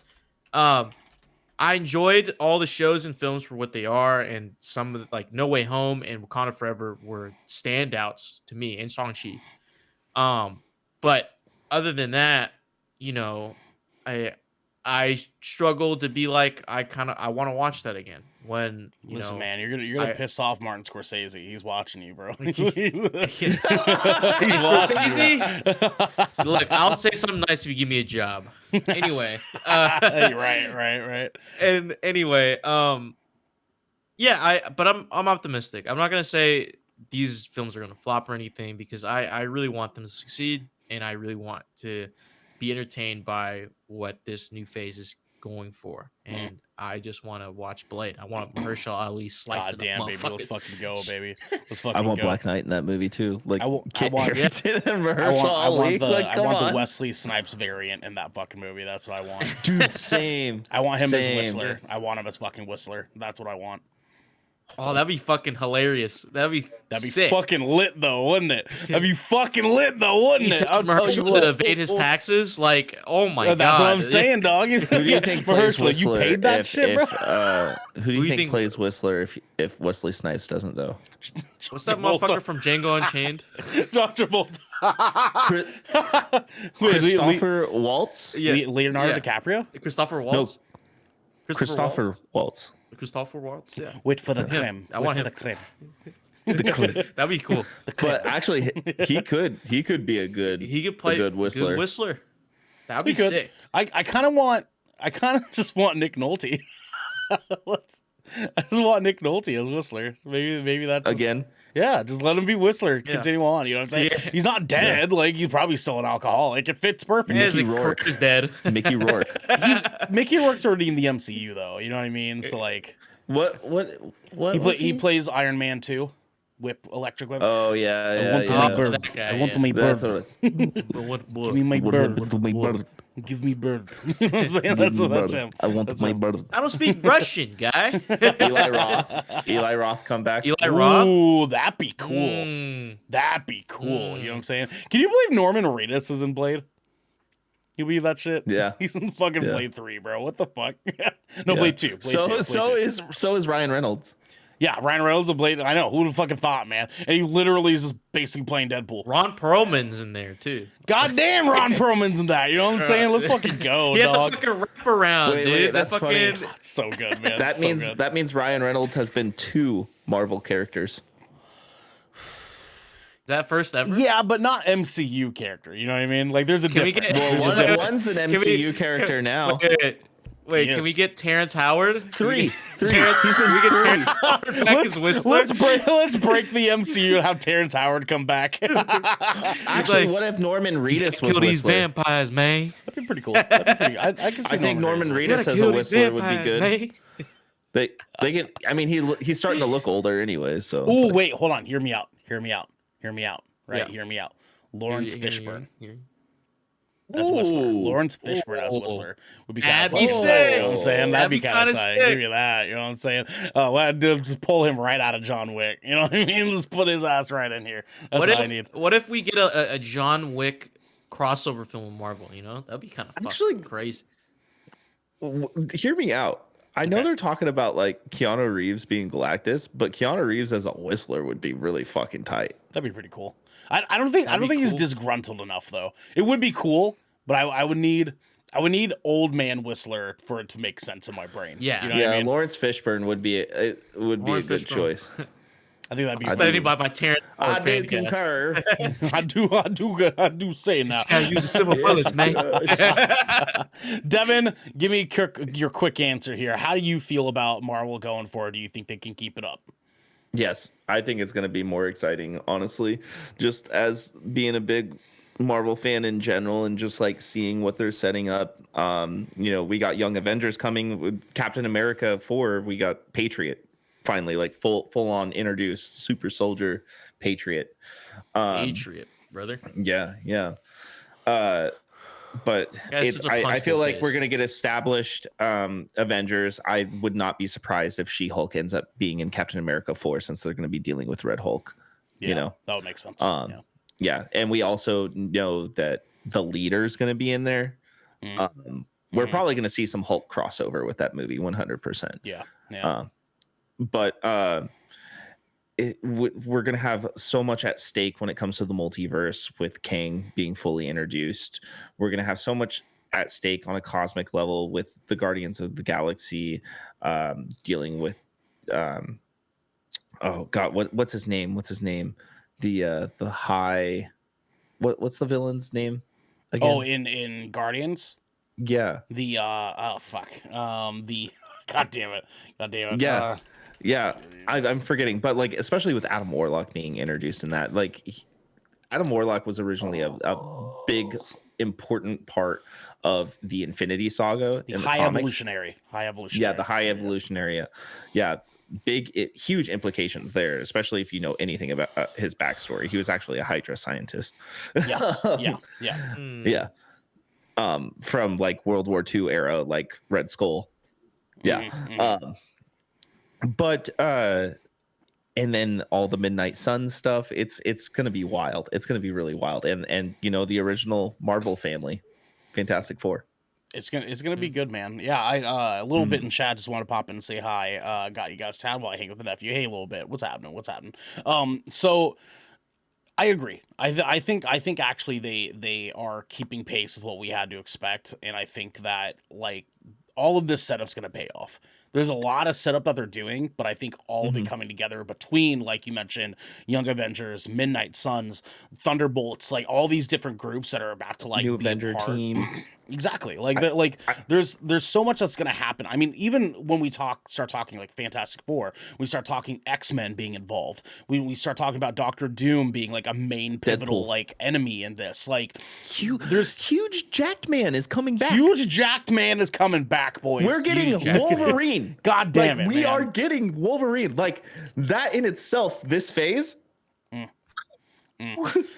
I enjoyed all the shows and films for what they are, and some of the, like No Way Home and Wakanda Forever were standouts to me, and Shang-Chi. But other than that, I struggle to be like I want to watch that again. When
listen, man, you're gonna piss off Martin Scorsese. He's watching you, bro. He's
Scorsese. Look, I'll say something nice if you give me a job. Anyway,
right.
And anyway, yeah, but I'm optimistic. I'm not gonna say these films are gonna flop or anything because I really want them to succeed, and I really want to be entertained by what this new phase is going for, and I just want to watch Blade. I want Mahershala Ali slice it.
Damn, baby, let's fucking go, baby. Let's fucking.
I want Black Knight in that movie too. Like
I want the Wesley Snipes variant in that fucking movie. That's what I want,
dude. Same.
I want him as Whistler. I want him as fucking Whistler. That's what I want.
Oh, that'd be fucking hilarious. That'd be sick.
Fucking lit though, wouldn't it? That'd be fucking lit though, wouldn't it?
I'll tell you what. To evade his taxes, like, oh my god.
That's what I'm saying, dog.
Who do you think plays Whistler?
You paid that shit, bro.
Who do you think plays Whistler if Wesley Snipes doesn't though?
What's that motherfucker from Django Unchained?
John Travolta.
Christopher Waltz.
Leonardo DiCaprio.
Christopher Waltz.
No. Christopher Waltz.
Christopher Waltz, yeah.
Wait for the creme.
I want him.
The creme.
That'd be cool.
But actually, he could be a good.
He could play
a good Whistler.
Good Whistler. That'd be sick.
I kind of just want Nick Nolte. I just want Nick Nolte as Whistler. Maybe that's
Again.
Yeah, just let him be Whistler. Continue on. You know what I'm saying? Yeah. He's not dead. Like he's probably still an alcoholic. It fits perfect.
Mickey Rourke
is dead.
Mickey Rourke.
Mickey Rourke's already in the MCU though. You know what I mean? So like,
what?
He plays Iron Man 2. Electric Whip.
Oh yeah.
I want my bird. I want my bird. Give me my bird. Give me bird. You know what I'm saying? That's him.
I want my bird.
I don't speak Russian, guy.
Eli Roth come back.
Eli Roth.
Ooh, that'd be cool. That'd be cool. You know what I'm saying? Can you believe Norman Reedus is in Blade? You believe that shit?
Yeah.
He's in fucking Blade 3, bro. What the fuck? No, Blade 2. Blade 2.
So is Ryan Reynolds.
Yeah, Ryan Reynolds of Blade. I know. Who would have fucking thought, man? And he literally is just basically playing Deadpool.
Ron Perlman's in there too.
Goddamn, Ron Perlman's in that. You know what I'm saying? Let's fucking go,
he
dog.
Had the fucking wrap around, dude.
Wait, that's funny.
God, so good, man.
That means Ryan Reynolds has been 2 Marvel characters.
That first ever?
Yeah, but not MCU character. You know what I mean? Like, there's a difference.
One's an MCU character now.
Wait, can we get Terrence Howard?
3.
He's been we get Terrence Howard back as Whistler?
Let's break the MCU and have Terrence Howard come back.
Actually, what if Norman Reedus was
kill these
Whistler?
vampires, man?
That'd be pretty cool. I can see.
I think Norman Reedus as a Whistler would be good. Man. They get. I mean, he's starting to look older anyway. So.
Oh wait, hold on. Hear me out. Right, yeah. Hear me out. Lawrence Fishburne. As Whistler. Lawrence Fishburne as Whistler would be kind of fun.
That'd be sick.
You know what I'm saying? That'd be kind of tight. Give you that. You know what I'm saying? Well, I'd just pull him right out of John Wick. You know what I mean? Just put his ass right in here. That's what I need.
What if we get a John Wick crossover film with Marvel? You know, that'd be kind of fucking crazy.
Hear me out. I know they're talking about like Keanu Reeves being Galactus, but Keanu Reeves as a Whistler would be really fucking tight.
That'd be pretty cool. I don't think he's disgruntled enough though. It would be cool, but I would need old man Whistler for it to make sense in my brain.
Yeah,
you know what I mean?
Lawrence Fishburne would be a good choice.
I think that'd be
studied by my Terrence.
I do concur.
I do say now.
Use a civil bullets, man.
Devin, give me your quick answer here. How do you feel about Marvel going forward? Do you think they can keep it up?
Yes, I think it's going to be more exciting, honestly. Just as being a big Marvel fan in general and just like seeing what they're setting up. We got Young Avengers coming with Captain America 4. We got Patriot finally, like full on introduced super soldier Patriot.
Patriot, brother.
Yeah. But I feel like we're gonna get established Avengers. I would not be surprised if She-Hulk ends up being in Captain America 4 since they're gonna be dealing with Red Hulk.
Yeah, that would make sense.
Yeah, and we also know that the leader's gonna be in there. We're probably gonna see some Hulk crossover with that movie, 100%.
Yeah.
But we're going to have so much at stake when it comes to the multiverse with Kang being fully introduced. We're going to have so much at stake on a cosmic level with the Guardians of the Galaxy dealing with what's his name? The high what's the villain's name again?
Oh, in Guardians?
Yeah.
The the God damn it.
Yeah. Yeah, I'm forgetting, but like especially with Adam Warlock being introduced in that, like Adam Warlock was originally a big important part of the Infinity Saga,
the High Evolutionary.
Yeah, the High Evolutionary. Yeah, huge implications there, especially if you know anything about his backstory. He was actually a Hydra scientist.
Yes.
Yeah. From like World War II era, like Red Skull. Yeah. But and then all the Midnight Sun stuff, it's gonna be wild. It's gonna be really wild. And the original Marvel family, Fantastic Four.
It's gonna be good, man. Yeah, I a little bit in chat. Just want to pop in and say hi. Got you guys tagged while I hang with the nephew. Hey, a little bit. What's happening? So I agree. I think actually they are keeping pace with what we had to expect, and I think that like all of this setup's gonna pay off. There's a lot of setup that they're doing, but I think all of it coming together between, like you mentioned, Young Avengers, Midnight Suns, Thunderbolts, like all these different groups that are about to like
New
be
Avenger team.
Exactly. Like there's so much that's gonna happen. I mean, even when we start talking like Fantastic Four, we start talking X-Men being involved. We start talking about Doctor Doom being like a main pivotal
Deadpool.
like enemy in this. Like
There's huge jacked man is coming back.
huge jacked man is coming back, boys.
We're getting
Huge jacked-
Wolverine.
God damn it.
We
man.
are getting Wolverine. Like that in itself, this phase.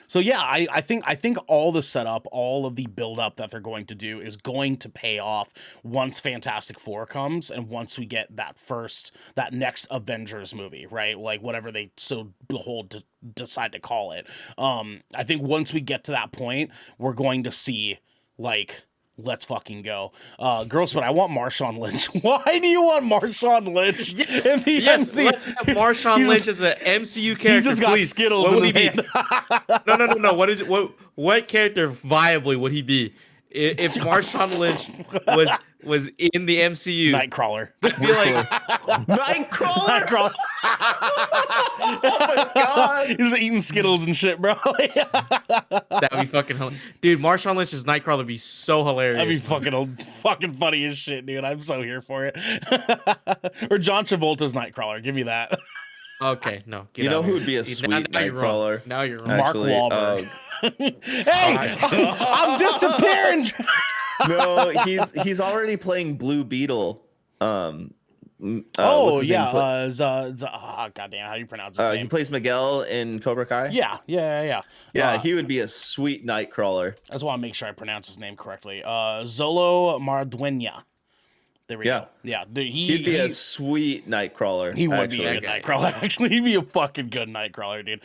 So yeah, I think all the setup, all of the build up that they're going to do is going to pay off once Fantastic Four comes and once we get that next Avengers movie, right? Like whatever they so decide to call it. I think once we get to that point, we're going to see like, let's fucking go. Girls, but I want Marshawn Lynch. Why do you want Marshawn Lynch in the MCU?
Let's have Marshawn Lynch as an MCU character.
He just got
please.
Skittles
What
in
would
his
he be? No. What character viably would he be if Marshawn Lynch was in the MCU?
Nightcrawler.
I feel like
Nightcrawler.
Nightcrawler.
Oh my god.
He's eating Skittles and shit, bro.
that'd be fucking hilarious. Dude, Marshawn Lynch's Nightcrawler would be so hilarious.
That'd be fucking funny as shit, dude. I'm so here for it. Or John Travolta's Nightcrawler. Give me that.
Okay, no. Get
You know
out
who
of
would be
here.
a sweet
Now you're wrong.
Nightcrawler?
Now you're wrong.
Mark
Actually,
Wahlberg. Hey, I'm disappearing.
No, he's already playing Blue Beetle.
Oh
what's his name?
yeah, goddamn, how do you pronounce his
He
name?
plays Miguel in Cobra Kai.
Yeah.
He would be a sweet Nightcrawler.
I just want to make sure I pronounce his name correctly. Zolo Marduena. There we go. Yeah, dude,
He'd be a sweet Nightcrawler.
he would be a
actually.
good Nightcrawler. Actually, he'd be a fucking good Nightcrawler, dude.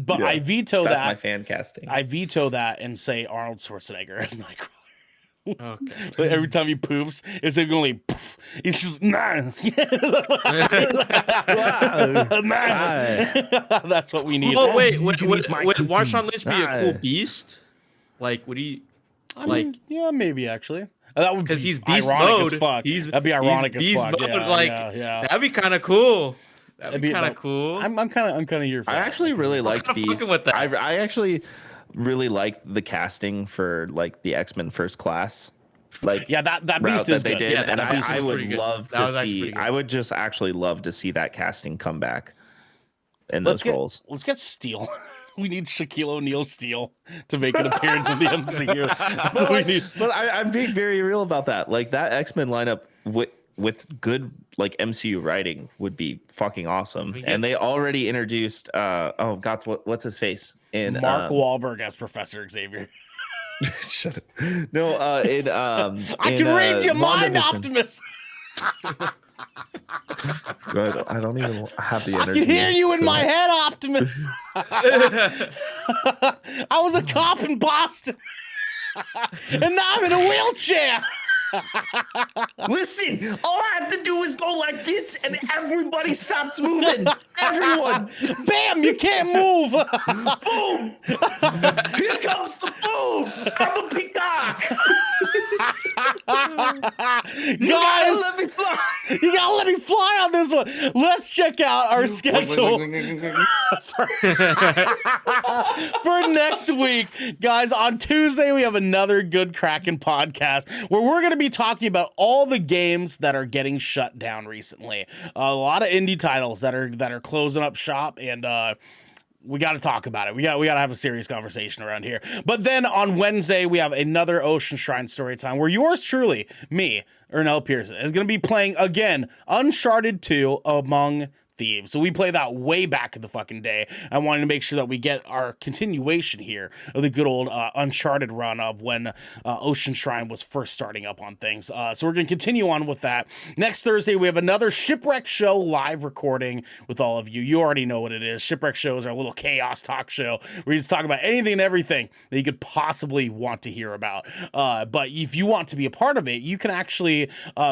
But
Yeah,
I veto
That's
that.
my fan casting.
I veto that and say Arnold Schwarzenegger as Nightcrawler.
Okay.
But every time he poofs, it's going to poof. He's just nah. That's what we need.
Oh wait, would
can eat my
Marshawn
cookies.
Lynch be a cool beast? Like, would he?
I mean, yeah, maybe actually. That would be
Because he's beast
ironic
mode.
as fuck. That'd be
he's
ironic as
beast
fuck.
mode,
Yeah,
like,
yeah.
that'd be kind of cool. That'd
That'd
be
be
kind of
like-
cool.
I'm kind of here for
I
that.
actually really liked
kinda
Beast.
fucking with that.
I actually really liked the casting for like the X-Men First Class. Like
Yeah, that
route
beast is
that they
good.
did,
Yeah,
and
that beast
I
is
would
pretty good.
love
That
to
was actually
see.
pretty good.
I would just actually love to see that casting come back in those roles.
Let's get Steel. We need Shaquille O'Neal Steel to make an appearance in the MCU. That's what we need.
But I'm being very real about that. Like that X-Men lineup with good like MCU writing would be fucking awesome.
We
And they already introduced what's his face in
Mark Wahlberg as Professor Xavier.
shut up. No,
I can read your mind, Optimus.
I don't even have the
I
energy.
can hear you in
for
my
that.
head, Optimus. I was a cop in Boston, and now I'm in a wheelchair.
Listen, all I have to do is go like this, and everybody stops moving. Everyone,
Bam! You can't move.
boom! Here comes the boom! I'm a peacock.
Guys,
Let me fly.
you gotta let me fly on this one. Let's check out our schedule for next week. Guys, on Tuesday, we have another Good Kraken podcast where we're going to be talking about all the games that are getting shut down recently. A lot of indie titles that are closing up shop, and we got to talk about it. We got to have a serious conversation around here. But then on Wednesday, we have another Ocean Shrine story time where yours truly, me, Ernell Pearson, is going to be playing again Uncharted 2 Among Thieves. So we play that way back in the fucking day. I wanted to make sure that we get our continuation here of the good old Uncharted run of when Ocean Shrine was first starting up on things. So we're going to continue on with that. Next Thursday, we have another Shipwreck Show live recording with all of you. You already know what it is. Shipwreck Show is our little chaos talk show where we just talk about anything and everything that you could possibly want to hear about. But if you want to be a part of it, you can actually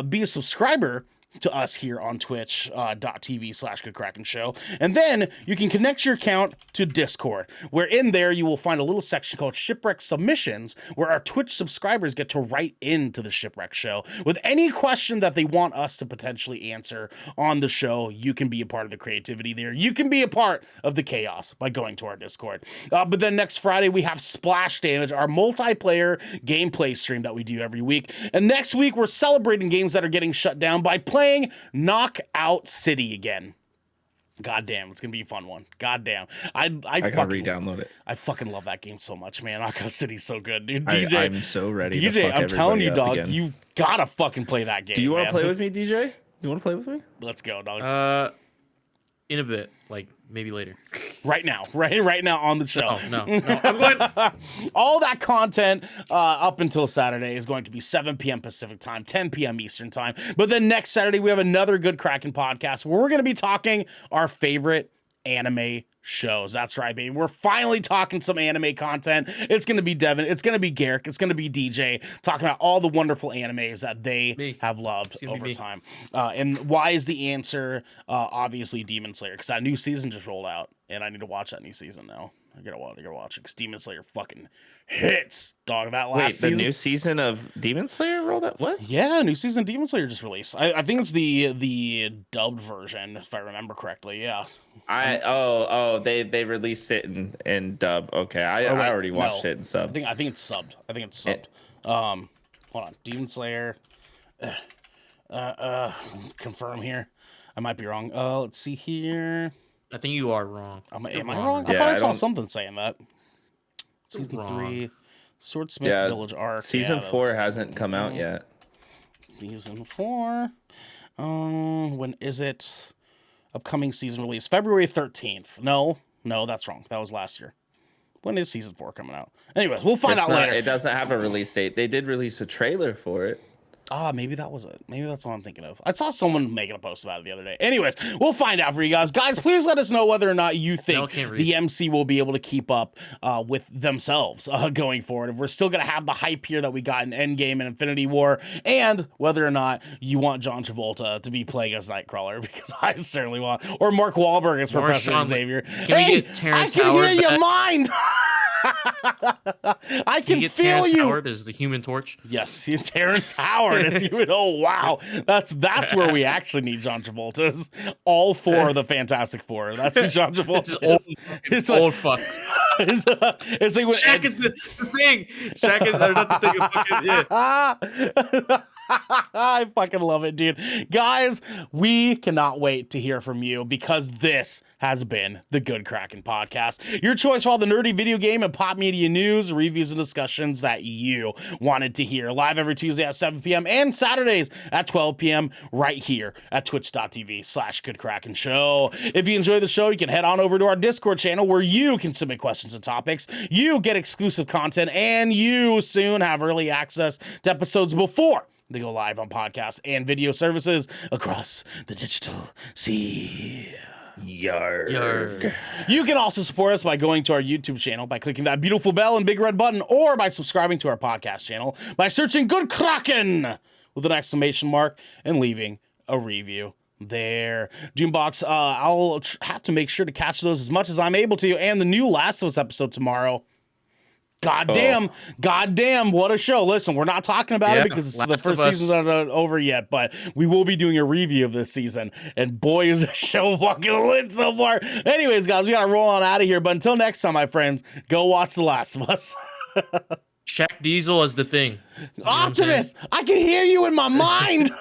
be a subscriber to us here on twitch.tv/GoodKrakenShow. And then you can connect your account to Discord, where in there you will find a little section called Shipwreck Submissions, where our Twitch subscribers get to write into the Shipwreck Show with any question that they want us to potentially answer on the show. You can be a part of the creativity there. You can be a part of the chaos by going to our Discord. But then next Friday, we have Splash Damage, our multiplayer gameplay stream that we do every week. And next week, we're celebrating games that are getting shut down by playing Knockout City again. God damn, it's gonna be a fun one. God damn. I
gotta re-download it.
I fucking love that game so much, man. Knockout City's so good, dude.
DJ, I'm so ready.
DJ, I'm telling you, dog, you gotta fucking play that game.
Do you want to play with me, DJ? You want to play with me?
Let's go, dog.
In a bit, like maybe later.
Right now, right now on the show.
Oh, no. I'm going.
All that content up until Saturday is going to be 7 p.m. Pacific time, 10 p.m. Eastern time. But then next Saturday, we have another Good Kraken podcast where we're going to be talking our favorite anime shows. That's right, baby. We're finally talking some anime content. It's going to be Devin. It's going to be Garrick. It's going to be DJ talking about all the wonderful animes that they have loved over time. And why is the answer obviously Demon Slayer? Because that new season just rolled out, and I need to watch that new season now. I gotta watch it because Demon Slayer fucking hits, dog. That last season.
The new season of Demon Slayer rolled out? What?
Yeah, new season of Demon Slayer just released. I think it's the dubbed version, if I remember correctly. Yeah.
They released it in dub. Okay, I already watched it in sub.
I think it's subbed. Hold on, Demon Slayer. Confirm here. I might be wrong. Let's see here.
I think you are wrong.
Am I wrong? I thought I saw something saying that. Season 3, Swordsmith Village arc.
Season 4 hasn't come out yet.
Season 4. When is it? Upcoming season release, February 13th. No, that's wrong. That was last year. When is season 4 coming out? Anyways, we'll find out later.
It doesn't have a release date. They did release a trailer for it.
Maybe that was it. Maybe that's what I'm thinking of. I saw someone making a post about it the other day. Anyways, we'll find out for you guys. Guys, please let us know whether or not you think the MC will be able to keep up with themselves going forward. If we're still going to have the hype here that we got in Endgame and Infinity War, and whether or not you want John Travolta to be playing as Nightcrawler, because I certainly want. Or Mark Wahlberg as Professor Xavier.
Can we get Terrence Howard?
I can hear your mind! I can feel
Terrence
you.
Howard is the Human Torch.
Yes, Terrence Howard is human. Oh wow, that's where we actually need John Travolta. Is all 4 of the Fantastic Four. That's who John Travolta is.
It's old fuck.
It's like when
Shaq is the thing. Shaq is not the thing.
I fucking love it, dude. Guys, we cannot wait to hear from you because this has been the Good Kraken Podcast. Your choice for all the nerdy video game and pop media news, reviews, and discussions that you wanted to hear. Live every Tuesday at 7 p.m. and Saturdays at 12 p.m. right here at twitch.tv/GoodKrakenShow. If you enjoy the show, you can head on over to our Discord channel where you can submit questions and topics. You get exclusive content, and you soon have early access to episodes before they go live on podcasts and video services across the digital sea. Yarg. You can also support us by going to our YouTube channel by clicking that beautiful bell and big red button, or by subscribing to our podcast channel by searching Good Kraken with an exclamation mark and leaving a review there. Doombox, I'll have to make sure to catch those as much as I'm able to, and the new Last of Us episode tomorrow. Goddamn, what a show. Listen, we're not talking about it because the first season's not over yet, but we will be doing a review of this season, and boy, is the show fucking lit so far. Anyways, guys, we gotta roll on out of here, but until next time, my friends, go watch The Last of Us.
Shaq Diesel is the thing.
Optimus, I can hear you in my mind.